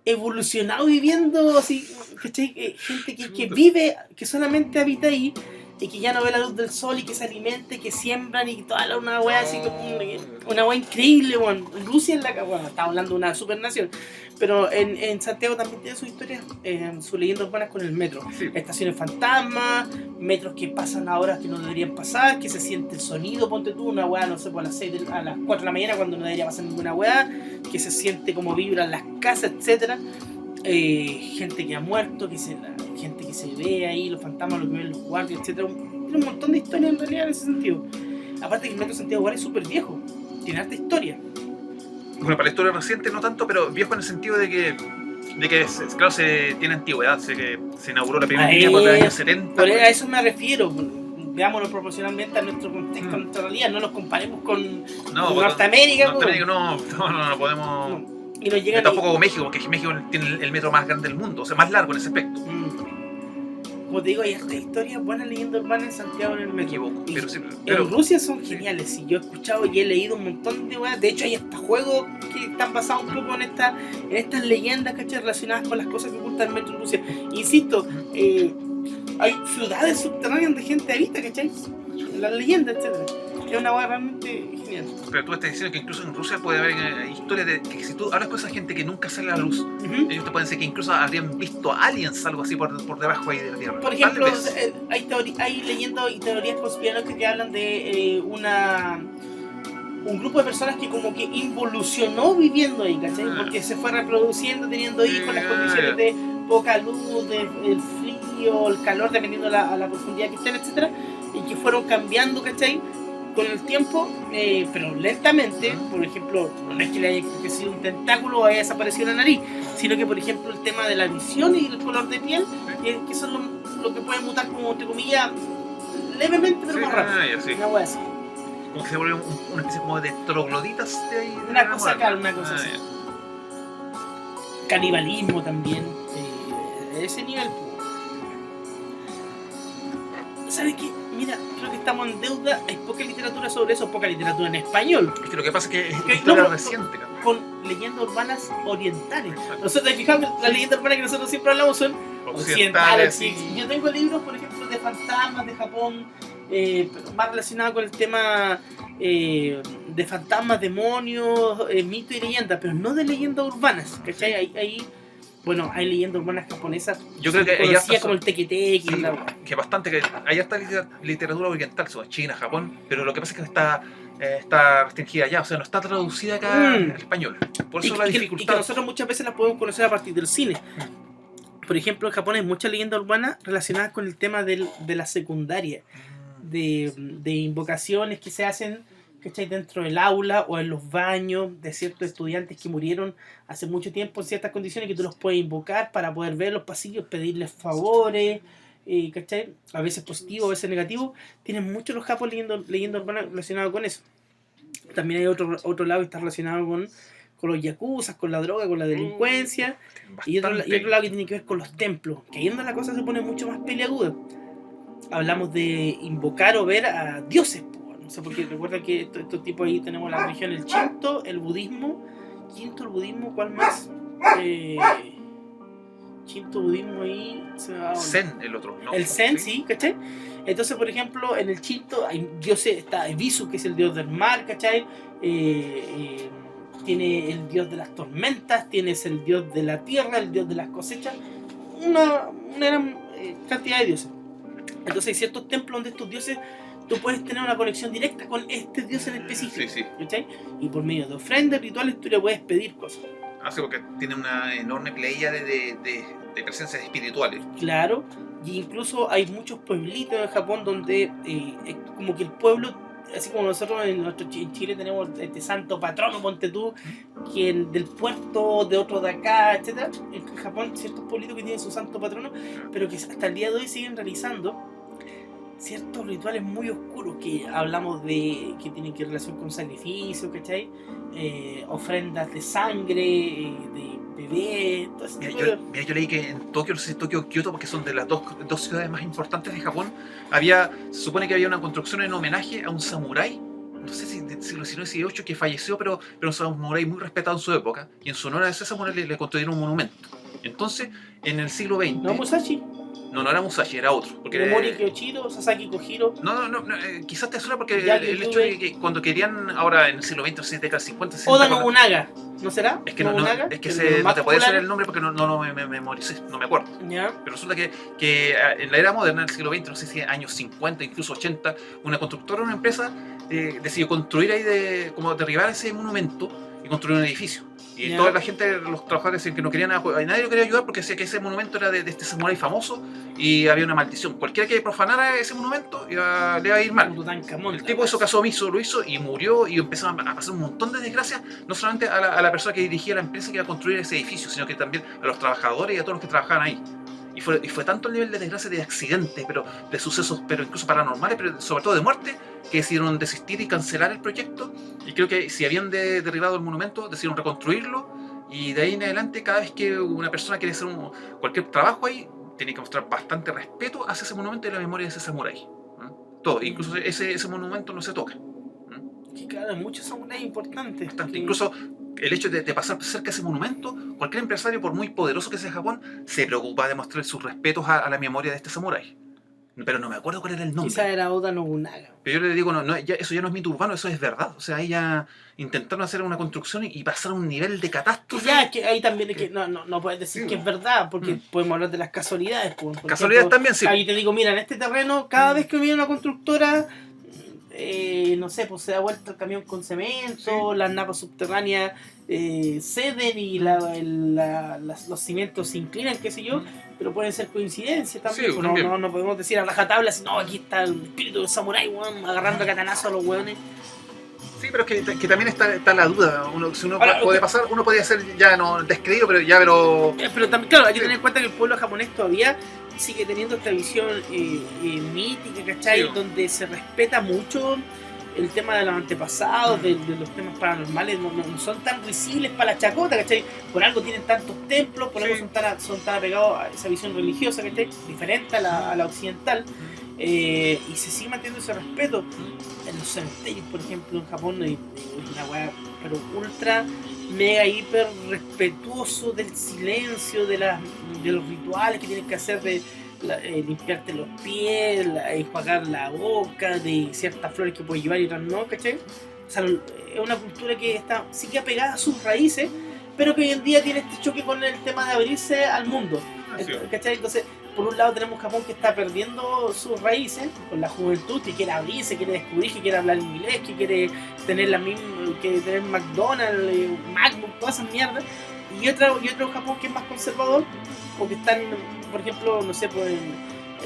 evolucionado viviendo así, ¿cachai? Gente que vive, que solamente habita ahí y que ya no ve la luz del sol y que se alimente, que siembran y toda una wea así, una wea increíble, weón. Rusia es bueno, estamos hablando de una supernación, pero en Santiago también tiene sus historias, sus leyendas urbanas con el metro. Sí. Estaciones fantasmas, metros que pasan a horas que no deberían pasar, que se siente el sonido, ponte tú, una wea, no sé, a las 4 de la mañana cuando no debería pasar ninguna wea, que se siente como vibran las casas, etcétera. Gente que ha muerto, que gente que se ve ahí, los fantasmas, lo que ven los guardias, etcétera. Tiene un montón de historia en realidad en ese sentido. Aparte que el Metro Santiago Guara es súper viejo, tiene harta historia. Bueno, para la historia reciente no tanto, pero viejo en el sentido de que claro, tiene antigüedad, que se inauguró la primera línea por los años 70. A eso me refiero. Veámoslo proporcionalmente a nuestro contexto, a nuestra realidad, no nos comparemos con Norteamérica. Norteamérica no podemos. No. Y nos llegan tampoco con México, porque México tiene el metro más grande del mundo, o sea, más largo en ese aspecto. Como te digo, hay harta historia, buena leyenda urbana en Santiago, no me equivoco. Pero en Rusia son geniales, y yo he escuchado y he leído un montón de weas. De hecho, hay hasta juegos que están basados un poco en estas leyendas, ¿cachai? Relacionadas con las cosas que oculta el metro en Rusia. Insisto, hay ciudades subterráneas donde gente habita, ¿cachai? Las leyendas, etcétera. Es una wea realmente genial. Pero tú estás diciendo que incluso en Rusia puede haber historias de que si tú hablas con esa gente que nunca sale a la luz, ellos te pueden decir que incluso habrían visto aliens, algo así por debajo ahí de la tierra. Por ejemplo, hay leyendas y teorías conspiranoicas que hablan de un grupo de personas que como que involucionó viviendo ahí, ¿cachai? Porque se fue reproduciendo, teniendo hijos, las condiciones de poca luz, el frío, el calor, dependiendo a la profundidad que estén, etcétera, y que fueron cambiando, ¿cachai? Con el tiempo, pero lentamente. Por ejemplo, no es que le haya crecido un tentáculo o haya desaparecido la nariz, sino que, por ejemplo, el tema de la visión y el color de piel, que son lo que puede mutar como, entre comillas, levemente, pero más rápido. Una wea así. Como que se vuelve una especie como de trogloditas de ahí. Una cosa acá, una cosa así. Canibalismo también, de ese nivel. ¿Sabes qué? Mira, creo que estamos en deuda. Hay poca literatura sobre eso, poca literatura en español. Es que lo que pasa es que es historia reciente. Con leyendas urbanas orientales. Nosotros, fijamos que las leyendas urbanas que nosotros siempre hablamos son occidentales. Sí. Yo tengo libros, por ejemplo, de fantasmas de Japón, más relacionados con el tema de fantasmas, demonios, mitos y leyendas, pero no de leyendas urbanas, ¿cachai? Bueno, hay leyendas urbanas japonesas. Yo creo que hay hasta como el tequetequi, sí, que bastante que hay hasta literatura oriental, China, Japón, pero lo que pasa es que está restringida allá, o sea, no está traducida acá al español. Por eso la dificultad. Y que nosotros muchas veces la podemos conocer a partir del cine. Por ejemplo, en Japón hay muchas leyendas urbanas relacionadas con el tema de la secundaria, de invocaciones que se hacen, ¿cachai? Dentro del aula o en los baños de ciertos estudiantes que murieron hace mucho tiempo en ciertas condiciones, que tú los puedes invocar para poder ver los pasillos, pedirles favores, ¿cachai? A veces positivo, a veces negativo. Tienen muchos los japos leyendo urbanas relacionados con eso. También hay otro lado que está relacionado con los yakuzas, con la droga, con la delincuencia, y otro lado que tiene que ver con los templos, que ahí es donde la cosa se pone mucho más peliaguda. Hablamos de invocar o ver a dioses, no sé, porque recuerda que estos tipos ahí tenemos la religión, el Shinto, el budismo, el budismo, ¿cuál más? Shinto, budismo ahí se me va a Zen, el otro, ¿no? El Zen, sí, ¿cachai? Entonces, por ejemplo, en el Shinto hay dioses, está Ebisu, que es el dios del mar, ¿cachai? Tiene el dios de las tormentas, tienes el dios de la tierra, el dios de las cosechas, una gran cantidad de dioses. Entonces hay ciertos templos donde estos dioses tú puedes tener una conexión directa con este dios en específico, sí. ¿cachai? Y por medio de ofrendas, rituales, tú le puedes pedir cosas. Sí, porque tiene una enorme playa de presencias espirituales. Claro, y incluso hay muchos pueblitos en Japón donde como que el pueblo, así como nosotros en Chile tenemos este santo patrono, ponte tú, que del puerto, de otro de acá, etcétera. En Japón ciertos pueblitos que tienen su santo patrono, pero que hasta el día de hoy siguen realizando ciertos rituales muy oscuros que hablamos de que tienen que relación con sacrificios, ¿cachai? Ofrendas de sangre, de bebé, todo eso. Mira, yo leí que en Tokio, no sé si Tokio o Kioto, porque son de las dos ciudades más importantes de Japón, se supone que había una construcción en homenaje a un samurái, no sé si del siglo XIX, XVIII, que falleció, pero un samurái muy respetado en su época, y en su honor a ese samurái le construyeron un monumento. Entonces, en el siglo XX... ¿No Musashi? No era Musashi, era otro. Mori Kyoshiro, Sasaki Kojiro. No, quizás te suena porque el hecho de que cuando querían, ahora en el siglo XX, no sé, década 50, 60... Oda Nobunaga, ¿no será? Es que no te puede ser el nombre porque no me memoricé, no me acuerdo. ¿Ya? Pero resulta que en la era moderna, en el siglo XX, no sé si años 50, incluso 80, una constructora, una empresa, decidió construir ahí, como derribar ese monumento y construir un edificio. Y Ya. toda la gente, los trabajadores decían que no querían nadie lo quería ayudar porque decía que ese monumento era de este samurái famoso y había una maldición. Cualquiera que profanara ese monumento le iba a ir mal. Tutankamón, El tipo hizo caso omiso, lo hizo y murió y empezaron a pasar un montón de desgracias, no solamente a la persona que dirigía la empresa que iba a construir ese edificio, sino que también a los trabajadores y a todos los que trabajaban ahí. Y fue tanto el nivel de desgracia, de accidentes, pero de sucesos, pero incluso paranormales, pero sobre todo de muerte, que decidieron desistir y cancelar el proyecto. Y creo que si habían derribado el monumento, decidieron reconstruirlo. Y de ahí en adelante, cada vez que una persona quiere hacer cualquier trabajo ahí, tiene que mostrar bastante respeto hacia ese monumento y la memoria de ese samurái. Todo, incluso ese monumento no se toca. Que claro, muchos samuráis importantes. Bastante. Que- Incluso el hecho de pasar cerca de ese monumento, cualquier empresario, por muy poderoso que sea Japón, se preocupa de mostrar sus respetos a la memoria de este samurái. Pero no me acuerdo cuál era el nombre. Quizá era Oda Nobunaga. Pero yo le digo, eso ya no es mito urbano, eso es verdad. O sea, ahí ya intentaron hacer una construcción y pasar a un nivel de catástrofe. Ya, que ahí también es que no puedes decir Sí, que es verdad, porque podemos hablar de las casualidades. Por Casualidades ejemplo, también, sí. ahí te digo, mira, en este terreno, cada vez que viene una constructora, no sé, pues se da vuelta el camión con cemento, las napas subterráneas ceden y los cimientos se inclinan, qué sé yo, pero pueden ser coincidencias también. Sí, pues también. no podemos decir a rajatabla, si no, aquí está el espíritu del samurái, weón, agarrando a catanazo a los weones. Sí, pero es que también está la duda. Si uno Ahora, puede pasar, uno podría ser ya no descreído, pero Pero también, claro, hay que Sí. tener en cuenta que el pueblo japonés todavía sigue teniendo esta visión mítica, ¿cachai? Sí. Donde se respeta mucho el tema de los antepasados, de los temas paranormales, no son tan visibles para la chacota, ¿cachai? Por algo tienen tantos templos, por algo Sí. son tan apegados a esa visión religiosa, ¿cachai? Diferente a la occidental. Y se sigue manteniendo ese respeto. En los cementerios, por ejemplo, en Japón, es una weá, pero ultra, mega, hiper respetuoso del silencio, de los rituales que tienes que hacer, de limpiarte los pies, enjuagar la boca, de ciertas flores que puedes llevar y otras no, ¿cachai? O sea, es una cultura que sigue apegada a sus raíces, pero que hoy en día tiene este choque con el tema de abrirse al mundo, ¿cachai? Entonces, por un lado tenemos Japón que está perdiendo sus raíces con la juventud, que quiere abrirse, quiere descubrir, que quiere hablar inglés, que quiere tener tener McDonald's, MacBook, todas esas mierdas. Y otro Japón que es más conservador, o que están, por ejemplo, no sé, pues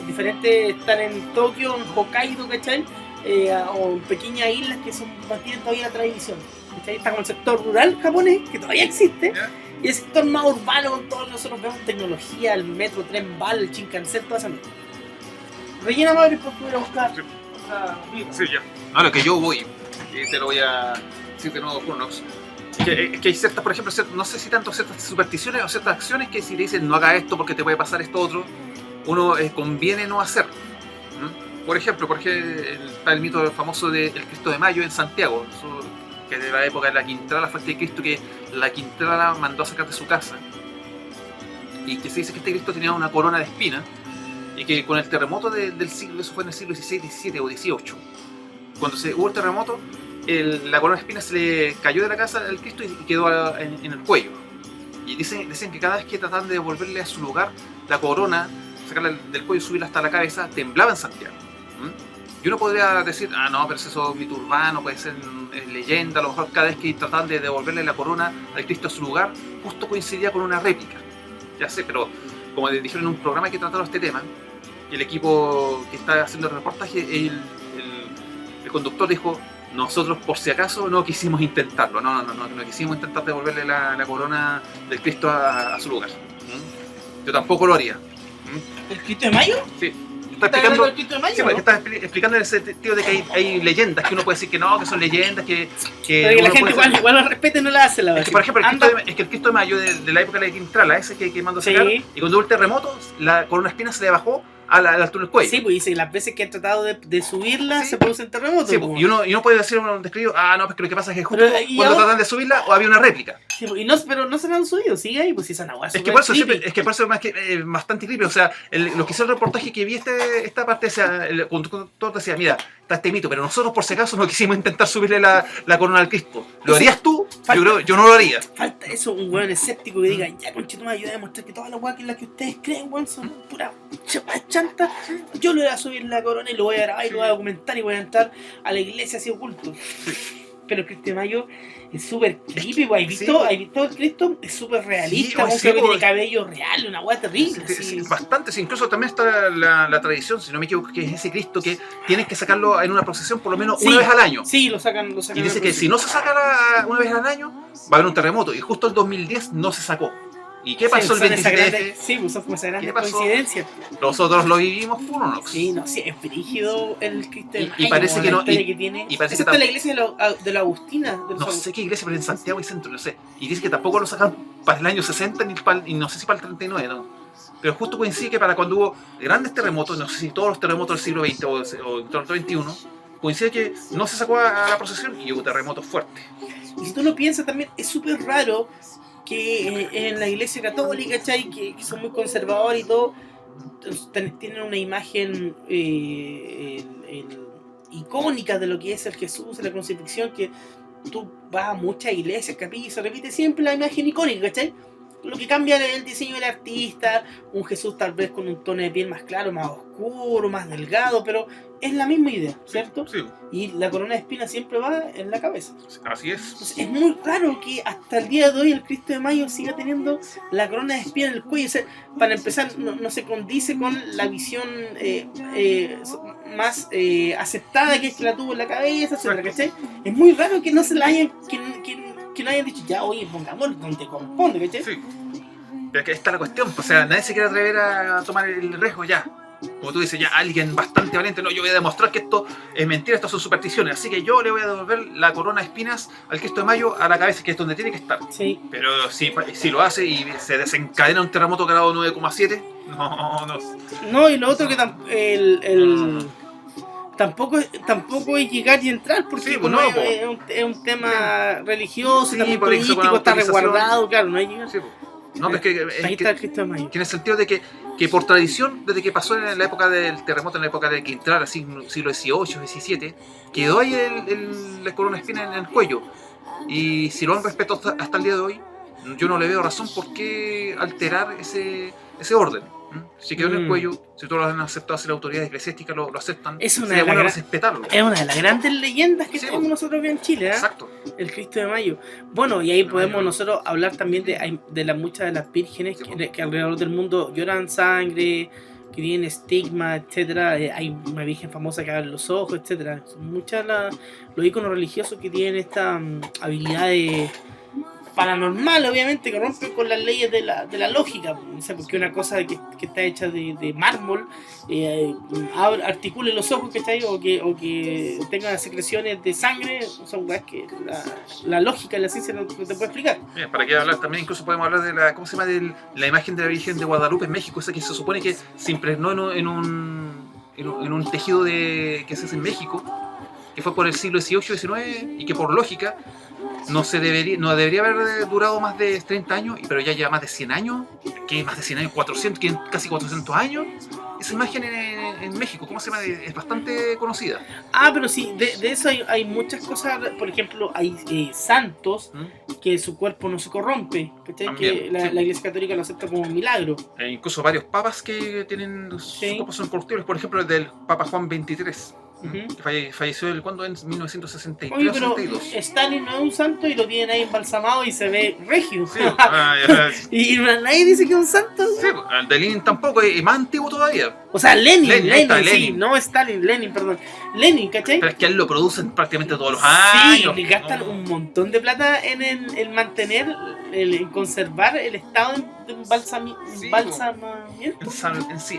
en diferentes, están en Tokio, en Hokkaido, ¿cachai? O en pequeñas islas que mantienen todavía la tradición, ¿cachai? Está como el sector rural japonés, que todavía existe. ¿Ya? Y el sector más urbano, con todo lo que nosotros vemos, tecnología, el metro, tren bal, el Shinkansen, toda esa mierda. Rellena madre por poder buscar. Sí. otra vida. Sí, ya. No, lo que yo voy, y te lo voy a decir de nuevo, Furnox. Que hay ciertas, por ejemplo, no sé si tanto ciertas supersticiones o ciertas acciones que si le dicen no haga esto porque te puede pasar esto otro, uno conviene no hacerlo. Por ejemplo, está el mito famoso del Cristo de Mayo en Santiago, que es de la época de la Quintrala, fue este Cristo que la Quintrala mandó a sacar de su casa. Y que se dice que este Cristo tenía una corona de espinas y que con el terremoto del siglo, eso fue en el siglo XVI, XVII o XVIII, cuando hubo el terremoto, la corona de espinas se le cayó de la casa al Cristo y quedó en el cuello. Y dicen que cada vez que trataban de devolverle a su lugar la corona, sacarla del cuello y subirla hasta la cabeza, temblaba en Santiago. Y uno podría decir, no, pero eso es mito urbano, puede ser leyenda, a lo mejor cada vez que trataban de devolverle la corona al Cristo a su lugar, justo coincidía con una réplica. Ya sé, pero como dijeron en un programa que trataron este tema, el equipo que está haciendo el reportaje, el conductor dijo, nosotros por si acaso no quisimos intentarlo, no quisimos intentar devolverle la corona del Cristo a su lugar. Yo tampoco lo haría. ¿El Cristo de Mayo? Sí. ¿Estás hablando del Cristo de Mayo? Sí, porque estás explicando en ese sentido de que hay leyendas que uno puede decir que no, que son leyendas, que Pero que la uno gente puede igual lo respeta y no la hace, la verdad. es que, por ejemplo, Anda. el Cristo de Mayo de la época de la Quintrala, ese que mandó a sacar, Sí. y cuando hubo el terremoto, la corona espina se le bajó a la altura del cuello. Sí, pues dice que las veces que han tratado de subirla Sí. se producen terremotos. Sí, pues. y uno puede decir un descrito, no, pues que lo que pasa es que justo Pero, ¿y cuando ahora? tratan de subirla o había una réplica. Sí, pues, pero no se la han subido, sigue ahí, pues si esa agua Es que por eso es más que bastante creepy. O sea, lo que hizo el reportaje que vi esta parte, o sea, el conductor decía, mira, está este mito, pero nosotros por si acaso no quisimos intentar subirle la corona al Cristo. ¿Lo harías tú? Yo no lo haría. Falta eso, un weón escéptico que diga, ya conchetumare, yo voy a demostrar que todas las weas que las que ustedes creen, weón, son pura chanta. Yo le voy a subir la corona y lo voy a grabar y lo voy a documentar y voy a entrar a la iglesia así oculto. Pero el Cristo de Mayo es súper creepy, ¿has visto? Sí. ¿Has visto el Cristo? Es súper realista, Sí, un sí, tiene cabello real, una hueá terrible. Sí, así. bastante, sí, incluso también está la tradición, si no me equivoco, que es ese Cristo que tienes que sacarlo en una procesión por lo menos Sí, una vez al año. Sí, lo sacan. Y dice que si no se saca una vez al año, va a haber un terremoto. Y justo el 2010 no se sacó. ¿Y qué pasó el 27F? Sí, pues son como esas grandes ¿Qué pasó? coincidencias. Nosotros lo vivimos puro, ¿no? Sí, no, sí, es brígido el Cristo de Mayo. Y parece que la no. historia que tiene. Y parece Esa que está en la iglesia de la Agustina. no sé qué iglesia, pero en Santiago y Centro, no sé. Y dice que tampoco lo sacaron para el año 60 y no sé si para el 39, ¿no? Pero justo coincide que para cuando hubo grandes terremotos, no sé si todos los terremotos del siglo XX o del XXI, coincide que no se sacó a la procesión y hubo terremotos fuertes. Y si tú lo piensas también, es súper raro que en la iglesia católica, ¿cachai? Que son muy conservadores y todo, tienen una imagen icónica de lo que es el Jesús, la crucifixión, que tú vas a muchas iglesias, capillas, y se repite siempre la imagen icónica, ¿cachai? Lo que cambia es el diseño del artista, un Jesús tal vez con un tono de piel más claro, más oscuro, más delgado, pero es la misma idea, ¿cierto? Sí, Y la corona de espinas siempre va en la cabeza. así es. Entonces, es muy raro que hasta el día de hoy el Cristo de Mayo siga teniendo la corona de espinas en el cuello. O sea, para empezar, no se condice con la visión más aceptada que es que la tuvo en la cabeza, etcétera, ¿cachai? Es muy raro que no se la hayan, que no hayan dicho, ya, oye, pongámoslo donde corresponde, ¿cachai? Sí. Pero que esta es la cuestión, o sea, nadie se quiere atrever a tomar el riesgo ya. Como tú dices, ya alguien bastante valiente, no, yo voy a demostrar que esto es mentira, esto son supersticiones, así que yo le voy a devolver la corona de espinas al Cristo de Mayo a la cabeza, que es donde tiene que estar. Sí. Pero si lo hace y se desencadena un terremoto grado 9,7, no. No, y lo otro que tampoco es llegar y entrar, porque Sí, pues como no, es un tema religioso, Sí, también por eso con político, está autorización. resguardado, claro, no hay llegar. Sí, no, pero Ahí está el Cristo de Mayo. que en el sentido de que por tradición, desde que pasó en la época del terremoto, en la época de que entrara siglo XVIII, XVII, quedó ahí la corona de espina en el cuello. Y si lo han respetado hasta el día de hoy, yo no le veo razón por qué alterar ese orden. Si quedó en el cuello, si todos lo han aceptado, si las autoridades eclesiásticas lo aceptan, es una, sería bueno respetarlo. Es una de las grandes leyendas que Sí, tenemos nosotros acá en Chile, ¿eh? Exacto. El Cristo de Mayo. Bueno, y ahí podemos nosotros hablar también de muchas de las vírgenes que alrededor del mundo lloran sangre, que tienen estigma, etcétera. Hay una virgen famosa que abre los ojos, etcétera. Son muchas los íconos religiosos que tienen esta habilidad paranormal, obviamente, que rompe con las leyes de la lógica. O sea, porque una cosa que está hecha de mármol articule los ojos, ¿cachai? O que tenga secreciones de sangre, son cosas que la lógica y la ciencia no te puede explicar. Bien, para que hablar también, incluso podemos hablar de la imagen de la Virgen de Guadalupe en México, esa que se supone que se impregnó en un tejido que se hace en México, que fue por el siglo XVIII, XIX, y que por lógica no debería haber durado más de 30 años, pero ya lleva más de 100 años, que más de 100 años, 400, casi 400 años. Esa imagen en México, ¿cómo se llama? Es bastante conocida. Pero sí, de eso hay muchas cosas. Por ejemplo, hay santos que su cuerpo no se corrompe, ¿cachai? Que la Iglesia Católica lo acepta como un milagro. Incluso varios papas que tienen sus cuerpos son incorruptibles, por ejemplo el del Papa Juan XXIII. Que falleció ¿cuándo? En 1963. Oye, pero 62. Stalin no es un santo y lo tienen ahí embalsamado y se ve regio. Sí, y nadie dice que es un santo. Sí, el de Lenin tampoco, es más antiguo todavía. O sea, Lenin, sí, Lenin. no Stalin, Lenin, perdón. Lenin, ¿cachai? Pero es que a él lo producen prácticamente todos los años. Sí, le gastan un montón de plata en mantener, en conservar el estado de embalsamamiento.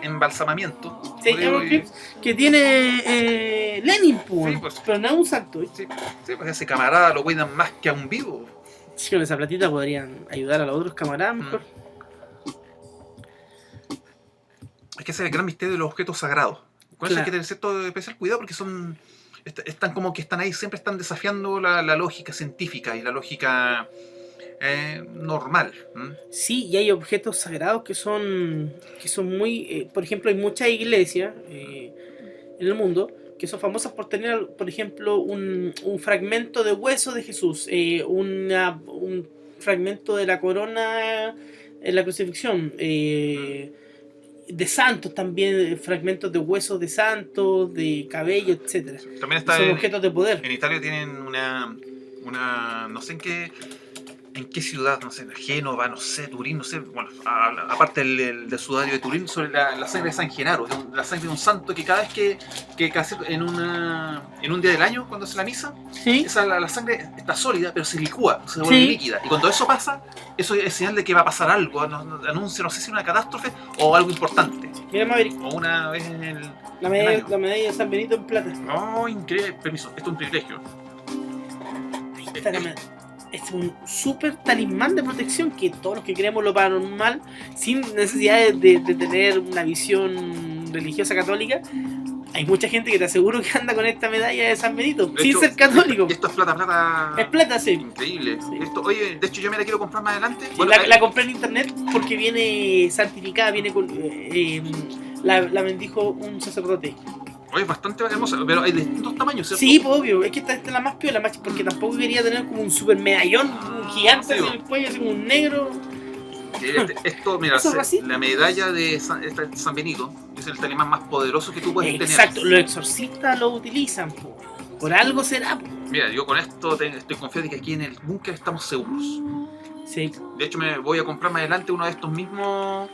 Embalsamamiento. Sí, que tiene Lenin, pues, pero no es un santo. Sí, pues ese camarada lo cuidan más que a un vivo. Sí, con esa platita podrían ayudar a los otros camaradas mejor. Es que ese es el gran misterio de los objetos sagrados. Con eso hay que tener cierto especial cuidado porque están como que están ahí, siempre están desafiando la lógica científica y la lógica normal. Sí, y hay objetos sagrados que son muy... por ejemplo, hay muchas iglesias en el mundo que son famosas por tener, por ejemplo, un fragmento de hueso de Jesús, un fragmento de la corona en la crucifixión, de santos también, fragmentos de huesos de santos, de cabello, etcétera. También está son objetos de poder. En Italia tienen no sé en qué ciudad, no sé, Génova, no sé, Turín, no sé, bueno, aparte del sudario de Turín, sobre la sangre de San Genaro, la sangre de un santo que cada vez que hace en un día del año, cuando hace la misa, ¿Sí? la sangre está sólida, pero se licúa, se vuelve Sí. líquida. Y cuando eso pasa, eso es señal de que va a pasar algo, anuncia, no sé si una catástrofe o algo importante. Mira, Maverick, O una vez en el la año. medalla de San Benito en plata. No, increíble, permiso, esto es un privilegio. Ahí está la medalla. Es un súper talismán de protección que todos los que creemos lo paranormal, sin necesidad de tener una visión religiosa católica, hay mucha gente que te aseguro que anda con esta medalla de San Benito, De sin hecho, ser católico. Esto es plata. Es plata, sí. Increíble. Sí. Esto, oye, de hecho yo me la quiero comprar más adelante. Sí, Bueno, la compré en internet porque viene santificada, viene con. La bendijo un sacerdote. oye, es bastante hermosa, pero hay de distintos tamaños, ¿cierto? Sí, pues obvio, es que esta es la más piola, porque tampoco quería tener como un super medallón, un gigante Sí, así en el cuello, así como un negro. Esto, mira, ¿Eso es racista? la medalla de San Benito es el talismán más poderoso que tú puedes Exacto, tener. los exorcistas lo utilizan, po. Por algo será, po. Mira, yo con esto estoy confiado de que aquí en el búnker estamos seguros. Sí, De hecho, me voy a comprar más adelante uno de estos mismos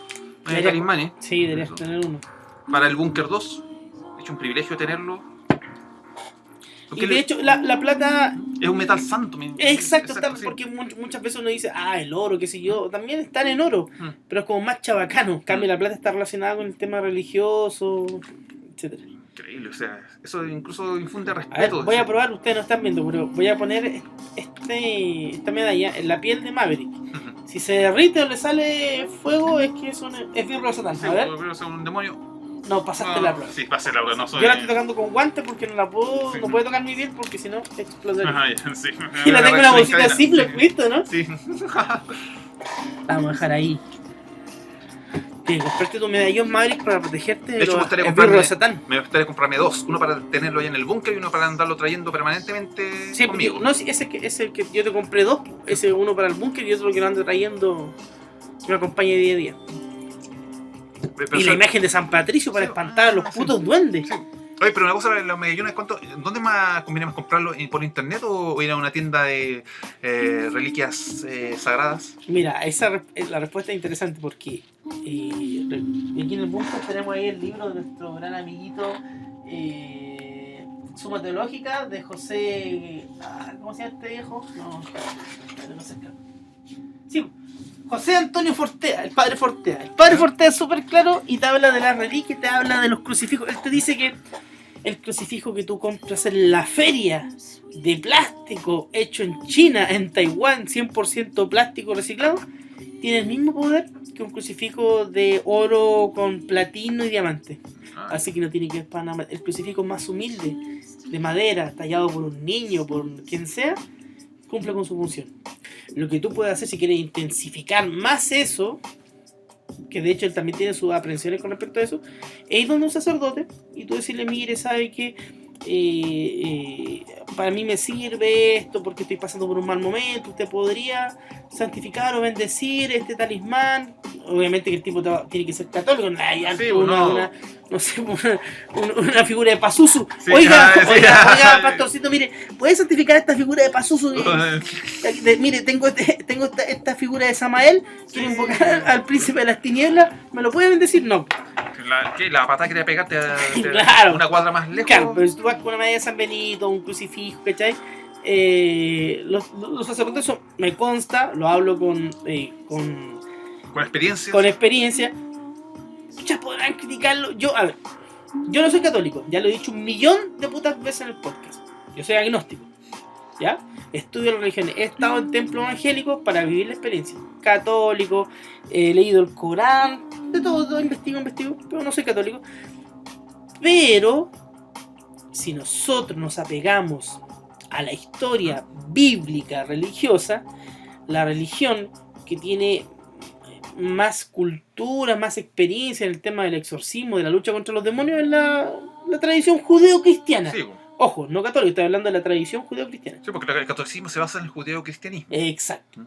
Debería- talismanes sí, deberías tener uno. para el búnker 2. De hecho, un privilegio tenerlo. Porque Y de hecho, la plata. es un metal santo. Exacto, sí. porque muchas veces uno dice, el oro, qué sé yo, también están en oro, Mm. pero es como más chabacano. En cambio, la plata está relacionada con el tema religioso, etc. Increíble, o sea, eso incluso infunde A ver, respeto. voy a probar, ustedes no están viendo, pero voy a poner esta medalla en la piel de Maverick. Si se derrite o le sale fuego, es que es birro de Satán. Sí, A ver, pero ser un demonio. no, pasaste la prueba. Sí, pasé la prueba, no soy. Yo la estoy tocando con guantes porque no la puedo, Sí. no puedo tocar mi piel porque si no explotaría. Ajá, ya, sí. Y la tengo en una bolsita de Sí. Ziploc, ¿listo, no? Sí. La vamos a dejar ahí. Comprarte tu medallón Maverick para protegerte De hecho, me los gustaría esbirros de Satán. me gustaría comprarme dos. Uno para tenerlo ahí en el búnker y uno para andarlo trayendo permanentemente Sí, conmigo. no, sí, ese que yo te compré dos, ese uno para el búnker y otro que lo ando trayendo que me acompañe día a día. Pero Y la imagen de San Patricio para Sí, espantar a los sí. putos duendes. Sí. Oye, pero una cosa, los medallones, ¿dónde más conviene más comprarlo? ¿Por internet o ir a una tienda de reliquias sagradas? Mira, la respuesta es interesante porque aquí en el búnker tenemos ahí el libro de nuestro gran amiguito Suma Teológica de José. ¿Cómo se llama este viejo? No sé. Sí, José Antonio Fortea, el padre Fortea. El padre Fortea es súper claro y te habla de las reliquias, te habla de los crucifijos. Él te dice que el crucifijo que tú compras en la feria de plástico hecho en China, en Taiwán, 100% plástico reciclado, tiene el mismo poder que un crucifijo de oro con platino y diamante. Así que no tiene que ver para nada. El crucifijo más humilde, de madera, tallado por un niño, por quien sea, cumple con su función. Lo que tú puedes hacer si quieres intensificar más eso, que de hecho él también tiene sus aprensiones con respecto a eso, es ir donde un sacerdote y tú decirle, mire, ¿sabe qué? Para mí me sirve esto porque estoy pasando por un mal momento, usted podría santificar o bendecir este talismán. Obviamente que el tipo tiene que ser católico, no sé, una figura de Pazuzu. Sí, Oiga, sí. pastorcito, mire, ¿puede santificar esta figura de Pazuzu? Mire, tengo esta figura de Samael, quiero invocar al príncipe de las tinieblas, ¿me lo puede bendecir? No. La pata quería pegarte Claro. una cuadra más lejos. Claro, pero si tú vas con una medalla de San Benito, un crucifijo, ¿cachai? Los sacerdotes me consta, lo hablo con experiencia. Con experiencia, ya podrán criticarlo. Yo no soy católico, ya lo he dicho 1.000.000 de putas veces en el podcast. Yo soy agnóstico, ¿ya? Estudio las religiones, he estado en templos evangélicos para vivir la experiencia. Católico, he leído el Corán, de todo investigo, pero no soy católico. Pero si nosotros nos apegamos a la historia bíblica religiosa, la religión que tiene más cultura, más experiencia en el tema del exorcismo, de la lucha contra los demonios, es la tradición judeo-cristiana. Sí, Ojo, no católico, estoy hablando de la tradición judeo-cristiana. sí, porque el catolicismo se basa en el judeo-cristianismo. Exacto.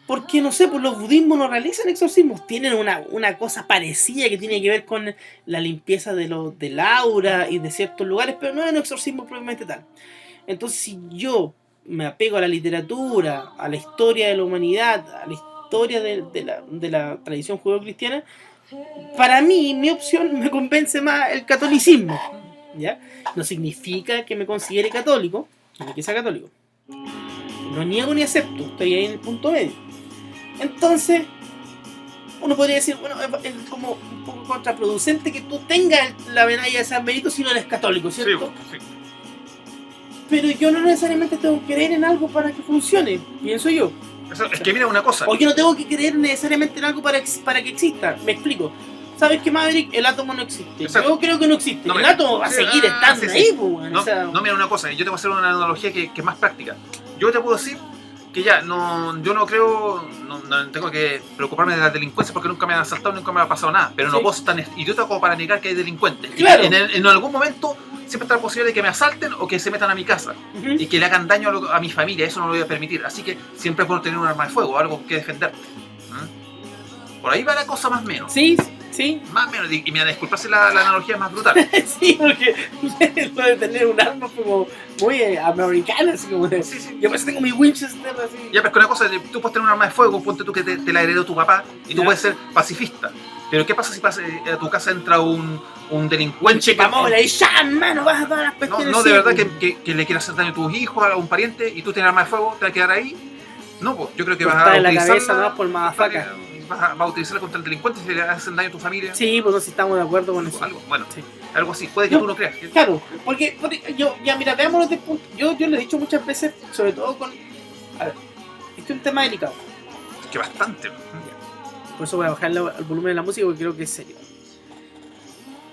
Porque, no sé, pues los budismos no realizan exorcismos. Tienen una cosa parecida que tiene que ver con la limpieza del aura y de ciertos lugares, pero no es un exorcismo propiamente tal. Entonces, si yo me apego a la literatura, a la historia de la humanidad, a la historia de la tradición judeo-cristiana, para mí, mi opción me convence más el catolicismo. ¿Ya? No significa que me considere católico, ni que sea católico. No niego ni acepto, estoy ahí en el punto medio. Entonces, uno podría decir, bueno, es como un poco contraproducente que tú tengas la medalla de San Benito si no eres católico, ¿cierto? Sí, sí. Pero yo no necesariamente tengo que creer en algo para que funcione, pienso yo. Es que mira una cosa. O yo no tengo que creer necesariamente en algo para que exista. Me explico. ¿Sabes qué, Maverick? El átomo no existe. Exacto. Yo creo que no existe. No, el átomo va a seguir estando ahí, pues, bueno, no, o sea, no, mira una cosa. Yo te voy a hacer una analogía que es más práctica. Yo te puedo decir que ya, yo no creo, no tengo que preocuparme de la delincuencia porque nunca me han asaltado, nunca me ha pasado nada. Pero no puedo ser tan idiota como para negar que hay delincuentes. Claro. En algún momento siempre está la posibilidad de que me asalten o que se metan a mi casa y que le hagan daño a mi familia. Eso no lo voy a permitir. Así que siempre es bueno tener un arma de fuego, algo que defenderte. Por ahí va la cosa más o menos. Sí, sí. Más o menos. Y me disculpa si la analogía es más brutal. Sí, porque lo de tener un arma como muy americana, así como de, Sí. yo pues tengo mi Winchester así. Ya, pero es que una cosa, tú puedes tener un arma de fuego, ponte tú que te la heredó tu papá y tú puedes ser pacifista. Pero ¿qué pasa si a tu casa entra un delincuente? Chipamola y ya, mano, vas a todas las cuestiones. No, de verdad que le quieras hacer daño a tus hijos, a un pariente y tú tienes arma de fuego, te vas a quedar ahí. No, pues yo creo que vas a en la cabeza, utilizarla. ¿no? Por madafaca. Vas a utilizarla contra el delincuente si le hacen daño a tu familia. Sí, pues no, si estamos de acuerdo con eso. Bueno, sí. Algo así, puede que tú no creas. Claro, porque yo, ya mira, veámoslo de punto. Yo le he dicho muchas veces, sobre todo con. A ver, este es un tema delicado. Que bastante. Por eso voy a bajar el volumen de la música porque creo que es serio.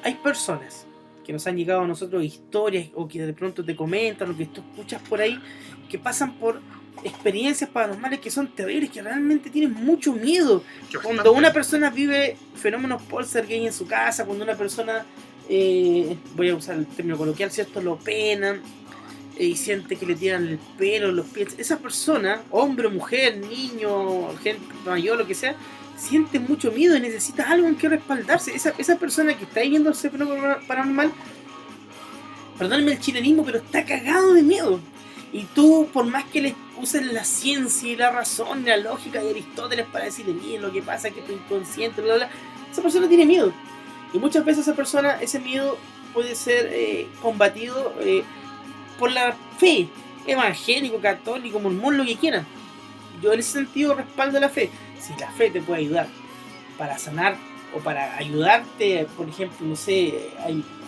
Hay personas que nos han llegado a nosotros historias o que de pronto te comentan o que tú escuchas por ahí que pasan por experiencias paranormales que son terribles, que realmente tienen mucho miedo. Cuando una persona vive fenómenos poltergeist en su casa, cuando una persona, voy a usar el término coloquial, ¿cierto? Lo penan y siente que le tiran el pelo, los pies. Esa persona, hombre o mujer, niño, gente mayor, lo que sea, siente mucho miedo y necesita algo en que respaldarse. Esa persona que está viviendo ese fenómeno paranormal, perdónenme el chilenismo, pero está cagado de miedo. Y tú, por más que le uses la ciencia y la razón, la lógica de Aristóteles para decirle, miren lo que pasa, que tu inconsciente, bla, bla, esa persona tiene miedo. Y muchas veces ese miedo puede ser combatido por la fe, evangélico, católico, mormón, lo que quieran. Yo en ese sentido respaldo la fe. Si la fe te puede ayudar para sanar o para ayudarte, por ejemplo, no sé,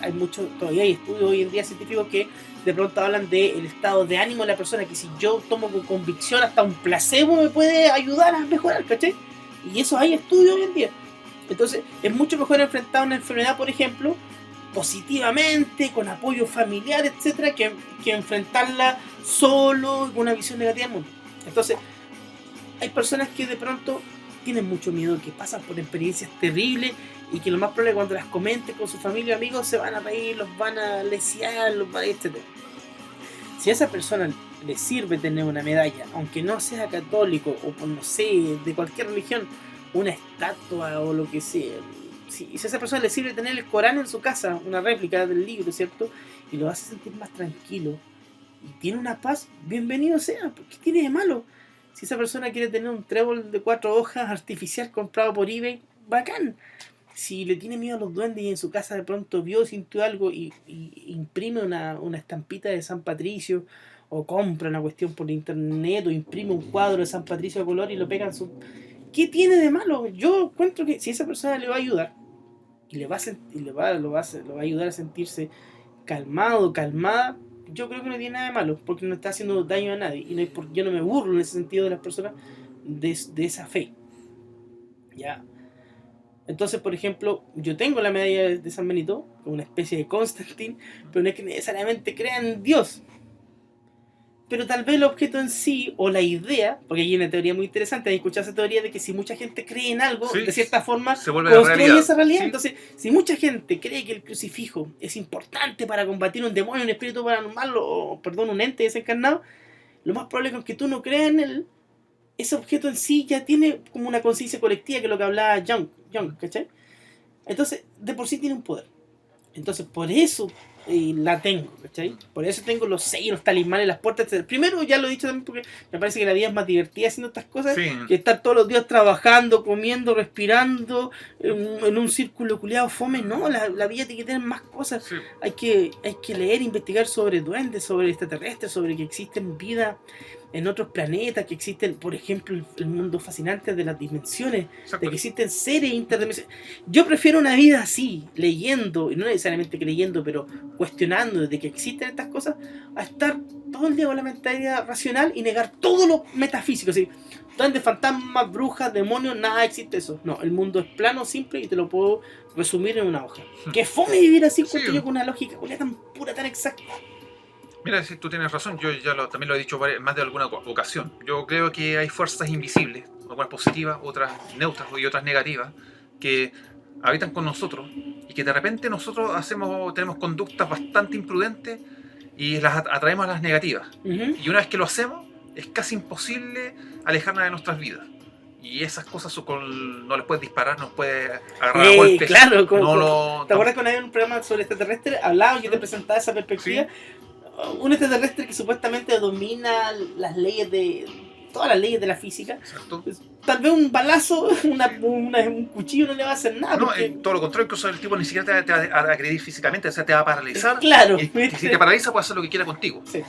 hay mucho, todavía hay estudios hoy en día científicos que de pronto hablan del estado de ánimo de la persona, que si yo tomo con convicción hasta un placebo me puede ayudar a mejorar, ¿cachai? Y eso hay estudios hoy en día. Entonces es mucho mejor enfrentar una enfermedad, por ejemplo, positivamente, con apoyo familiar, etcétera, que enfrentarla solo, con una visión negativa del mundo. Entonces, hay personas que de pronto tienen mucho miedo, que pasan por experiencias terribles y que lo más probable es cuando las comenten con su familia o amigos se van a reír, los van a lesear, etc. Si a esa persona le sirve tener una medalla, aunque no sea católico o por no sé, de cualquier religión, una estatua o lo que sea, si a esa persona le sirve tener el Corán en su casa, una réplica del libro, ¿cierto? Y lo hace sentir más tranquilo y tiene una paz, bienvenido sea. ¿Qué tiene de malo? Si esa persona quiere tener un trébol de 4 hojas artificial comprado por eBay, bacán. Si le tiene miedo a los duendes y en su casa de pronto vio, sintió algo y imprime una estampita de San Patricio, o compra una cuestión por internet, o imprime un cuadro de San Patricio a color y lo pega en su... ¿Qué tiene de malo? Yo encuentro que si esa persona le va a ayudar y lo va a ayudar a sentirse calmado, calmada, yo creo que no tiene nada de malo, porque no está haciendo daño a nadie. Y yo no me burlo en ese sentido de las personas de esa fe. ¿Ya? Entonces, por ejemplo, yo tengo la medalla de San Benito, como una especie de Constantine, pero no es que necesariamente crean en Dios. Pero tal vez el objeto en sí, o la idea, porque hay una teoría muy interesante, hay escuchado esa teoría de que si mucha gente cree en algo, sí, de cierta forma, se vuelve construye esa realidad. Sí. Entonces, si mucha gente cree que el crucifijo es importante para combatir un demonio, un espíritu paranormal, un ente desencarnado, lo más probable es que tú no creas en él, ese objeto en sí ya tiene como una conciencia colectiva, que es lo que hablaba Jung, ¿cachai? Entonces, de por sí tiene un poder. Entonces, por eso la tengo, ¿cachai? Por eso tengo los sellos, los talismanes, las puertas, etc. Primero, ya lo he dicho también, porque me parece que la vida es más divertida haciendo estas cosas Sí. que estar todos los días trabajando, comiendo, respirando, en un círculo culiado fome. No, la vida tiene que tener más cosas. Sí. Hay que leer, investigar sobre duendes, sobre extraterrestres, sobre que existen vida en otros planetas, que existen, por ejemplo, el mundo fascinante de las dimensiones, Exacto. de que existen seres interdimensionales. Yo prefiero una vida así, leyendo, y no necesariamente creyendo, pero cuestionando de que existen estas cosas, a estar todo el día con la mentalidad racional y negar todo lo metafísico. Así, duendes, fantasmas, brujas, demonios, nada existe eso. No, el mundo es plano, simple y te lo puedo resumir en una hoja. Que fome vivir así, Sí. yo con una lógica tan pura, tan exacta. Mira, si tú tienes razón, yo ya también lo he dicho más de alguna ocasión. Yo creo que hay fuerzas invisibles, algunas positivas, otras neutras y otras negativas, que habitan con nosotros y que de repente nosotros tenemos conductas bastante imprudentes y las atraemos a las negativas. Y una vez que lo hacemos, es casi imposible alejarnos de nuestras vidas. Y esas cosas no les puedes disparar, no les puedes agarrar a golpes. Claro, ¿Te acuerdas cuando había un programa sobre extraterrestres? Hablaba, yo te presentaba esa perspectiva. Sí. Un extraterrestre que supuestamente domina las leyes todas las leyes de la física. Exacto. Tal vez un balazo, un cuchillo no le va a hacer nada. No, porque... todo lo contrario, incluso el tipo ni siquiera te va a agredir físicamente, o sea, te va a paralizar. Claro. Y si te paraliza, puede hacer lo que quiera contigo. Sí.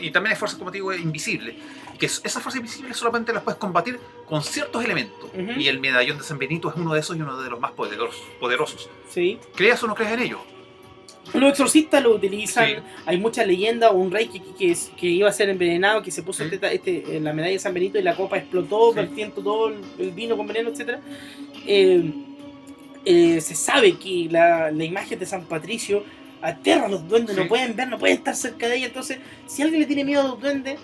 Y también hay fuerzas, como te digo, invisibles. Y que esas fuerzas invisibles solamente las puedes combatir con ciertos elementos. Y el medallón de San Benito es uno de esos y uno de los más poderosos. Sí. ¿Creas o no creas en ello? Los exorcistas lo utilizan, sí. Hay mucha leyenda, un rey que iba a ser envenenado, que se puso la medalla de San Benito y la copa explotó, vertiendo todo el vino con veneno, etc. Se sabe que la imagen de San Patricio aterra a los duendes, no pueden ver, no pueden estar cerca de ella. Entonces, si alguien le tiene miedo a los duendes,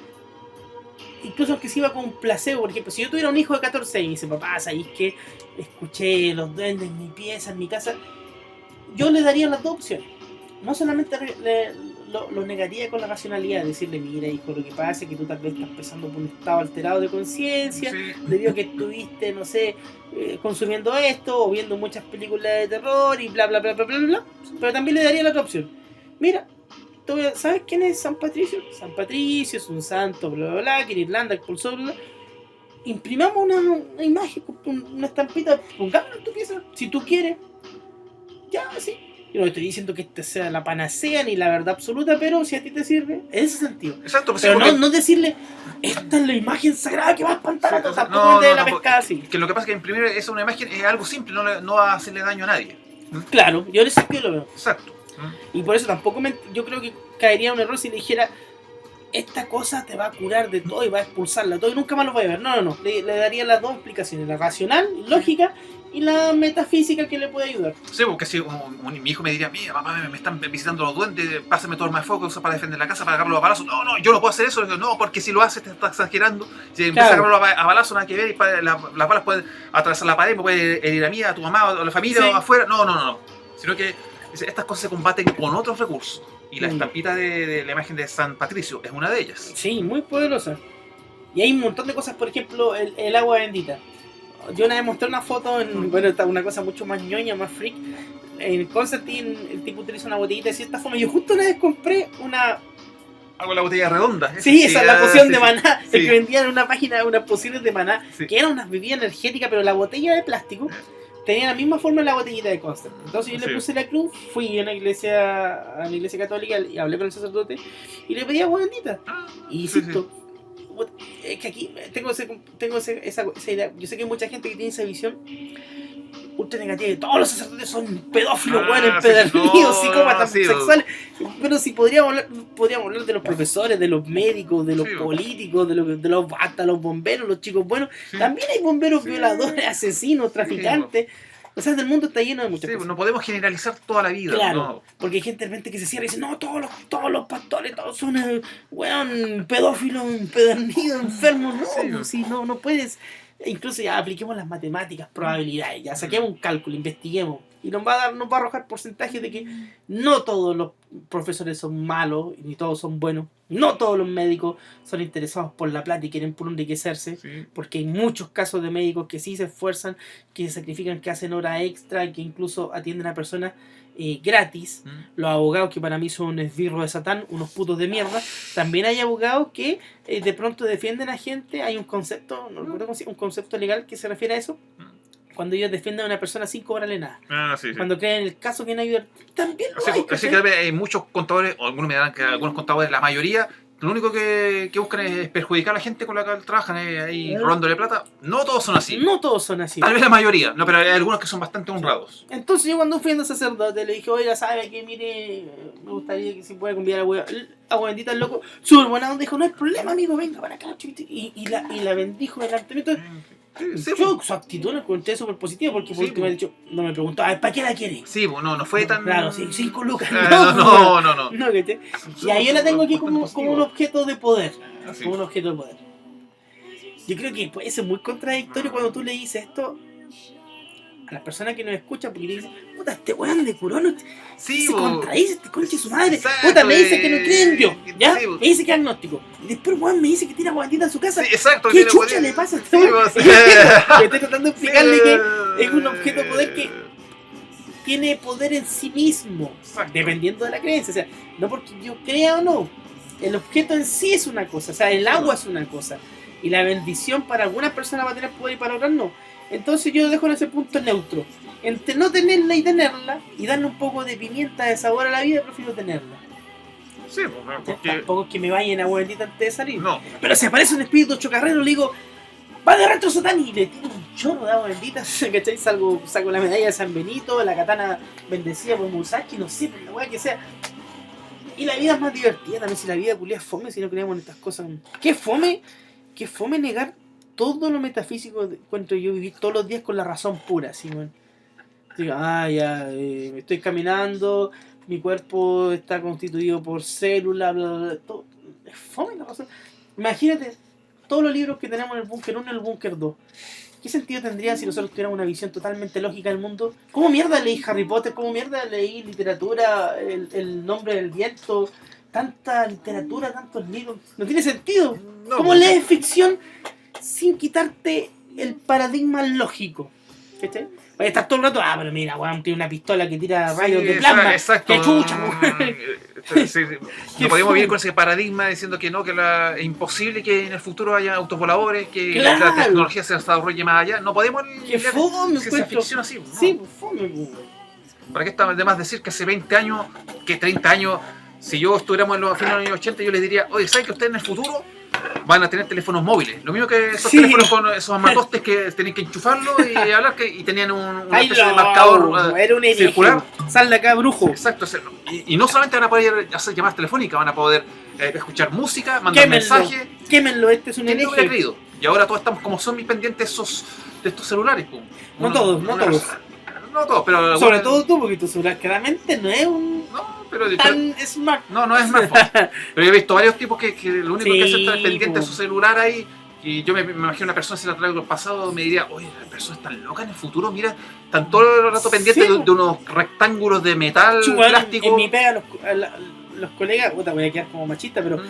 incluso aunque se iba con un placebo, por ejemplo, si yo tuviera un hijo de 14 años y dice, papá, ¿sabéis que escuché los duendes en mi pieza, en mi casa? Yo le daría las dos opciones. No solamente lo negaría con la racionalidad, decirle, mira hijo, lo que pasa es que tú tal vez estás pasando por un estado alterado de conciencia, debido a que estuviste, no sé, consumiendo esto, o viendo muchas películas de terror y bla bla bla bla bla bla, pero también le daría la otra opción. Mira, ¿sabes quién es San Patricio? San Patricio es un santo, bla bla bla, que en Irlanda expulsó, bla bla. Imprimamos una imagen, una estampita, pongámosla en tu pieza, si tú quieres, ya, sí. Yo no estoy diciendo que esta sea la panacea ni la verdad absoluta, pero si a ti te sirve, en ese sentido. Exacto, pues pero no decirle, esta es la imagen sagrada que va a espantar a todos. Tampoco es de la pescada así. Que lo que pasa es que imprimir esa una imagen es algo simple, no va a hacerle daño a nadie. Claro, yo en ese sentido lo veo. Exacto. Y por eso tampoco yo creo que caería un error si le dijera, esta cosa te va a curar de todo y va a expulsarla todo y nunca más lo voy a ver. No. Le daría las dos explicaciones, la racional, lógica, y la metafísica que le puede ayudar. Sí, porque si mi hijo me diría, mira, papá, me están visitando los duendes, pásame todo el más foco para defender la casa, para agarrarlo a balazos. No, yo no puedo hacer eso. No, porque si lo haces te estás exagerando. Si empiezas a agarrarlo a balazos, nada que ver, y las balas pueden atravesar la pared, me puede herir a mí, a tu mamá, a la familia, o afuera. No. Sino que estas cosas se combaten con otros recursos. Y la estampita de la imagen de San Patricio es una de ellas. Sí, muy poderosa. Y hay un montón de cosas, por ejemplo, el agua bendita. Yo una vez mostré una foto, una cosa mucho más ñoña, más freak. En Constantine el tipo utiliza una botellita de cierta forma. Yo justo una vez compré una... Hago la botella redonda. Sí, esa es la poción de maná. El que vendían en una página unas pociones de maná, que era una bebida energética, pero la botella de plástico tenía la misma forma de la botellita de Constantine. Entonces yo le puse la cruz, fui a una iglesia católica y hablé con el sacerdote y le pedí agua bendita. Y insisto, es que aquí tengo esa idea. Yo sé que hay mucha gente que tiene esa visión ultra negativa de todos los sacerdotes son pedófilos, empedernidos, psicópatas sexuales. Pero si podríamos hablar de los profesores, de los médicos, de los políticos, de los hasta los bomberos, los chicos buenos. También hay bomberos violadores, asesinos, traficantes. O sea, el mundo está lleno de muchas cosas. No podemos generalizar toda la vida. Claro, porque hay gente realmente que se cierra y dice, no, todos los pastores, todos son pedófilos, empedernidos, enfermos. No, no puedes. Incluso ya apliquemos las matemáticas, probabilidades, ya saquemos un cálculo, investiguemos. Y nos va a arrojar porcentajes de que no todos profesores son malos, ni todos son buenos. No todos los médicos son interesados por la plata y quieren puro enriquecerse, Sí. porque hay muchos casos de médicos que sí se esfuerzan, que se sacrifican, que hacen hora extra, que incluso atienden a personas gratis. Mm. Los abogados, que para mí son un esbirro de Satán, unos putos de mierda. También hay abogados que de pronto defienden a gente. Hay un concepto, no recuerdo cómo se llama, un concepto legal que se refiere a eso, cuando ellos defienden a una persona sin cobrarle nada. Ah, sí, sí. Cuando creen el caso que no hay, también lo hay, Así ¿cachai? que hay muchos contadores, o algunos me dirán que algunos contadores, la mayoría, lo único que buscan es perjudicar a la gente con la que trabajan, ahí robándole plata. No todos son así. No todos son así. Tal vez la mayoría, no, pero hay algunos que son bastante honrados. Entonces yo cuando fui a sacerdote le dije, oiga, ¿sabe qué? Mire, me gustaría que si puede convidar a agua bendita al loco. Súper buena onda, dijo, no hay problema, amigo, venga para acá. Y la bendijo delante de mí. Sí, Yo su actitud la encontré súper positiva porque por Sí, último me ha dicho, no me preguntó, a ver, ¿para qué la quiere? sí, pues no fue tan... Claro, sí, 5 lucas. No. No, ¿cachai? Y ahí yo la tengo aquí como Bastante un objeto de poder. Así. Como un objeto de poder. Yo creo que puede ser muy contradictorio cuando tú le dices esto a las personas que nos escuchan, porque te dicen, puta, este weón de curón Sí, se po. contradice, este conche su madre. Exacto, Puta, me dice que no cree en Dios, ¿ya? sí, po. Me dice que es agnóstico. Y después, weón, me dice que tiene aguantita en su casa. Sí, exacto. ¿Qué tiene chucha poder. le pasa a este Sí, weón? po, sí. Que estoy tratando de explicarle que es un objeto de poder que tiene poder en sí mismo, Exacto. dependiendo de la creencia. O sea, no porque yo crea o no. El objeto en sí es una cosa, o sea, el agua es una cosa. Y la bendición para algunas personas va a tener poder y para otras no. Entonces yo lo dejo en ese punto neutro. Entre no tenerla y darle un poco de pimienta de sabor a la vida, prefiero tenerla. Sí, pues, porque... Tampoco es que me vayan a bendita antes de salir. No. Pero si aparece un espíritu chocarrero, le digo, va de retro Satán y le tiro un chorro de agua bendita, ¿cachai? Saco la medalla de San Benito, la katana bendecida por Musashi, no sé, por la weá que sea. Y la vida es más divertida también, si la vida culia es fome, si no creemos en estas cosas. ¿Qué fome? ¿Qué fome negar todo lo metafísico? Encuentro yo vivir todos los días con la razón pura, así, man. Digo, estoy caminando, mi cuerpo está constituido por células, bla, bla, bla, todo. Es fome la razón. Imagínate todos los libros que tenemos en el búnker 1 y el búnker 2. ¿Qué sentido tendría si nosotros tuviéramos una visión totalmente lógica del mundo? ¿Cómo mierda leí Harry Potter? ¿Cómo mierda leí literatura, el nombre del viento? Tanta literatura, tantos libros. No tiene sentido. No, ¿Cómo porque- lees ficción sin quitarte el paradigma lógico? ¿Cachai? Vaya a estar todo el rato, pero mira, weón, tiene una pistola que tira rayos Sí, de plasma. Exacto. ¡Qué chucha, weón! Sí, Qué no podemos fome. vivir con ese paradigma diciendo que no, que es imposible que en el futuro haya autos voladores, que Claro. la tecnología se desarrolle más allá. No podemos ¡Qué lidiar fome, ciencia encuentro! ficción así. ¿no? Sí, pues fome, weón. ¿Para qué está de más decir que hace 20 años, que 30 años, si yo estuviéramos en los finales de los años 80, yo les diría, oye, ¿sabes que ustedes en el futuro van a tener teléfonos móviles? Lo mismo que esos Sí. teléfonos con esos amatostes que tenían que enchufarlo y hablar y tenían una Ay, especie de no, marcador era un hereje. circular. Sal de acá, brujo. Exacto, y no solamente van a poder hacer llamadas telefónicas, van a poder escuchar música, mandar mensajes. Quémenlo, este es un ¿Quién lo hubiera hereje. creído? Y ahora todos estamos como zombies pendientes de estos celulares. Pum. No todos, no todos. No todos, pero... Sobre bueno, todo tú, porque tu celular claramente no es un No, pero... tan smart. No es smartphone. Pero yo he visto varios tipos que lo único que hacen es estar pendiente po. de su celular ahí. Y yo me imagino una persona, si la traigo del pasado, me diría, oye, la persona es tan loca en el futuro, mira, están todo el rato pendientes Sí, po. de unos rectángulos de metal, Chuan, plástico. en mi pega los colegas, puta, voy a quedar como machista, pero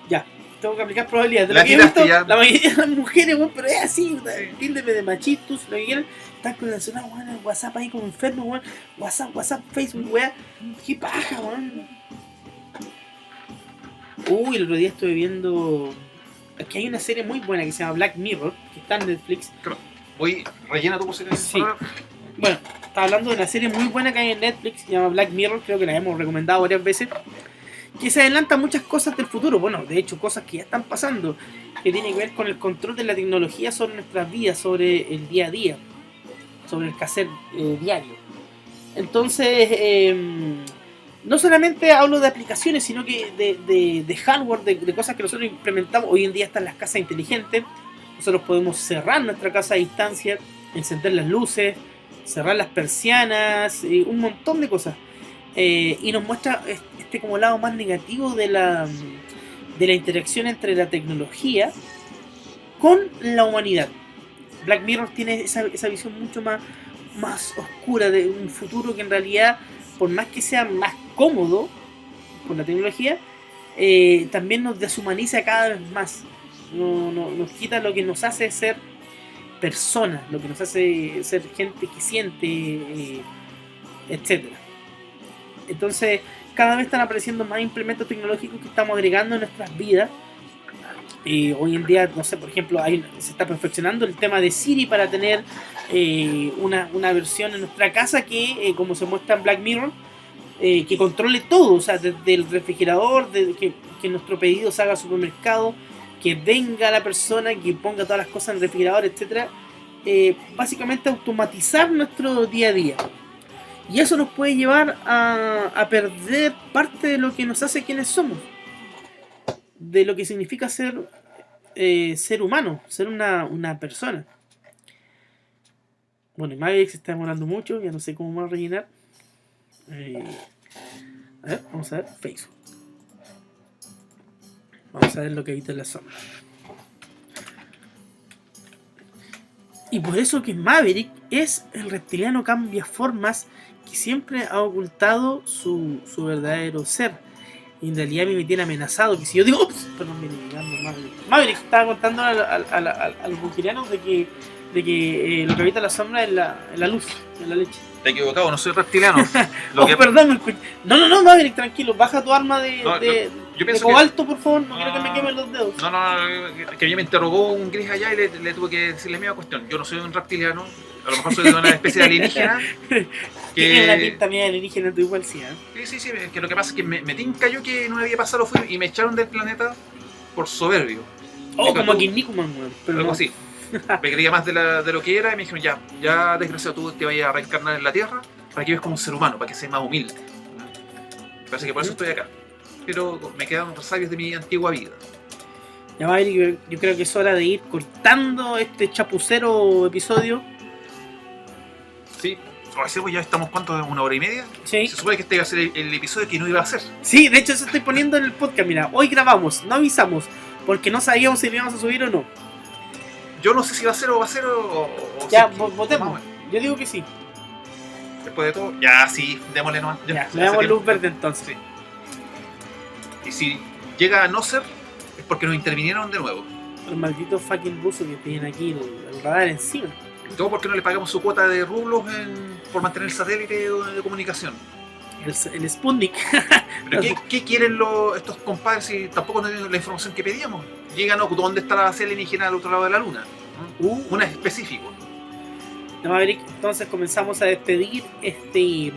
ya, tengo que aplicar probabilidades. De La lo que he tiraste visto, ya. la mayoría de las mujeres, weón, pero es así, puta, Sí. tíndeme de machistus, lo que quieran, están con el celular, weón, el WhatsApp ahí como enfermo, weón, WhatsApp, Facebook, weón, qué paja, weón. Uy, el otro día estuve viendo, es que hay una serie muy buena que se llama Black Mirror, que está en Netflix. Oye, rellena tu posibilidad. Sí. Bueno, estaba hablando de una serie muy buena que hay en Netflix, se llama Black Mirror, creo que la hemos recomendado varias veces, que se adelanta muchas cosas del futuro, bueno, de hecho cosas que ya están pasando, que tienen que ver con el control de la tecnología sobre nuestras vidas, sobre el día a día, sobre el quehacer diario. Entonces, no solamente hablo de aplicaciones, sino que de hardware, de cosas que nosotros implementamos. Hoy en día están las casas inteligentes, nosotros podemos cerrar nuestra casa a distancia, encender las luces, cerrar las persianas, un montón de cosas. Y nos muestra este como lado más negativo de la interacción entre la tecnología con la humanidad. Black Mirror tiene esa visión mucho más oscura de un futuro que en realidad, por más que sea más cómodo, por la tecnología, también nos deshumaniza cada vez más. Nos quita lo que nos hace ser personas, lo que nos hace ser gente que siente, etcétera. Entonces, cada vez están apareciendo más implementos tecnológicos que estamos agregando en nuestras vidas. Hoy en día, no sé, por ejemplo, se está perfeccionando el tema de Siri para tener una versión en nuestra casa que, como se muestra en Black Mirror, que controle todo, o sea, desde el refrigerador, que nuestro pedido se haga al supermercado, que venga la persona, que ponga todas las cosas en el refrigerador, etcétera. Básicamente automatizar nuestro día a día. Y eso nos puede llevar a perder parte de lo que nos hace quienes somos, de lo que significa ser humano, ser una persona. Bueno, Maverick se está demorando mucho, ya no sé cómo vamos a rellenar. A ver, vamos a ver Facebook. Vamos a ver lo que habita en la sombra. Y por eso que Maverick es el reptiliano cambia formas que siempre ha ocultado su verdadero ser. Y en realidad me tiene amenazado, que si yo digo, ups, perdón, viene llegando Maverick estaba contando a los buquerianos de que lo que habita la sombra es la luz, es la leche. Te he equivocado, no soy reptiliano. Perdón, me escuché. No, Maverick, tranquilo, baja tu arma de cobalto, por favor, no quiero que me quemen los dedos. No, que a mí me interrogó un gris allá y le tuve que decir la misma cuestión. Yo no soy un reptiliano, a lo mejor soy de una especie de alienígena. Tiene una pinta mía de alienígena, tú igual sí, ¿eh? Sí, que lo que pasa es que me tinca yo que no me había pasado fui y me echaron del planeta por soberbio. Como aquí Nickman, weón. Algo no. así. Me creía más de lo que era y me dijeron, ya desgraciado, tú te vayas a reencarnar en la Tierra para que vivas como un ser humano, para que seas más humilde. Me parece que por eso estoy acá. Pero me quedan resabios de mi antigua vida. Ya, Maverick, yo creo que es hora de ir cortando este chapucero episodio. Sí. Pues ya estamos, ¿cuánto? ¿1 hora y media? Sí. Se supone que este iba a ser el episodio que no iba a hacer. Sí, de hecho eso estoy poniendo en el podcast. Mira, hoy grabamos, no avisamos, porque no sabíamos si lo íbamos a subir o no. Yo no sé si va a ser o va a ser o ya, si votemos. Yo digo que sí. Después de todo, ya sí, démosle nomás. Ya, le damos luz verde entonces. Sí. Y si llega a no ser, es porque nos intervinieron de nuevo. Los malditos fucking rusos que tienen aquí el radar encima. Y todo porque no le pagamos su cuota de rublos por mantener el satélite de comunicación. El Sputnik. ¿Pero qué quieren estos compadres si tampoco nos dieron la información que pedíamos? Llegan, ¿dónde está la base alienígena al otro lado de la luna? Una específico. No, Maverick, entonces comenzamos a despedir este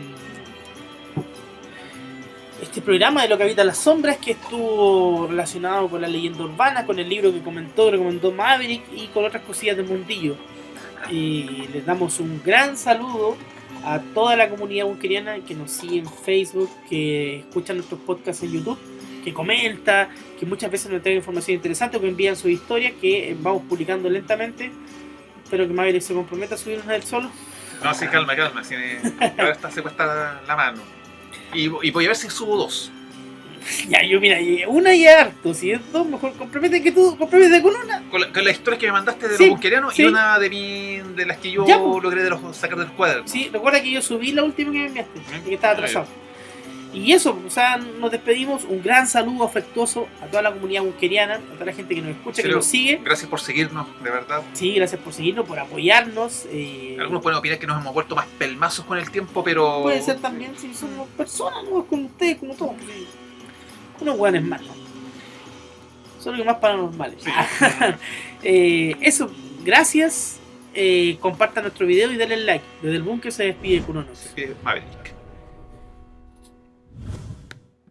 programa de Lo que habita las sombras, que estuvo relacionado con la leyenda urbana, con el libro que recomendó Maverick y con otras cosillas del mundillo. Y les damos un gran saludo a toda la comunidad bunkeriana que nos sigue en Facebook, que escucha nuestros podcasts en YouTube, que comenta, que muchas veces nos trae información interesante o que envían sus historias que vamos publicando lentamente. Espero que Maverick se comprometa a subirnos a él solo. No, sí, calma. Ahora se cuesta la mano. Y voy a ver si subo 2. Ya, mira, una y harto. Si es 2, mejor comprométete con una. Con las historias que me mandaste de sí, los bunkerianos, sí. Y una de las que yo ya, logré sacar de los cuadros. Sí, recuerda que yo subí la última que me enviaste, que estaba atrasado. Y eso, o sea, nos despedimos. Un gran saludo afectuoso a toda la comunidad bunkeriana, a toda la gente que nos escucha, que nos sigue. Gracias por seguirnos, de verdad. Sí, gracias por seguirnos, por apoyarnos. Algunos pueden opinar que nos hemos vuelto más pelmazos con el tiempo, pero... Puede ser también si somos personas, ¿no? Como ustedes, como todos. Unos hueones malos. Solo que más paranormales. Sí. Eso, gracias. Compartan nuestro video y denle like. Desde el búnker se despide Kuronos. Se despide Maverick.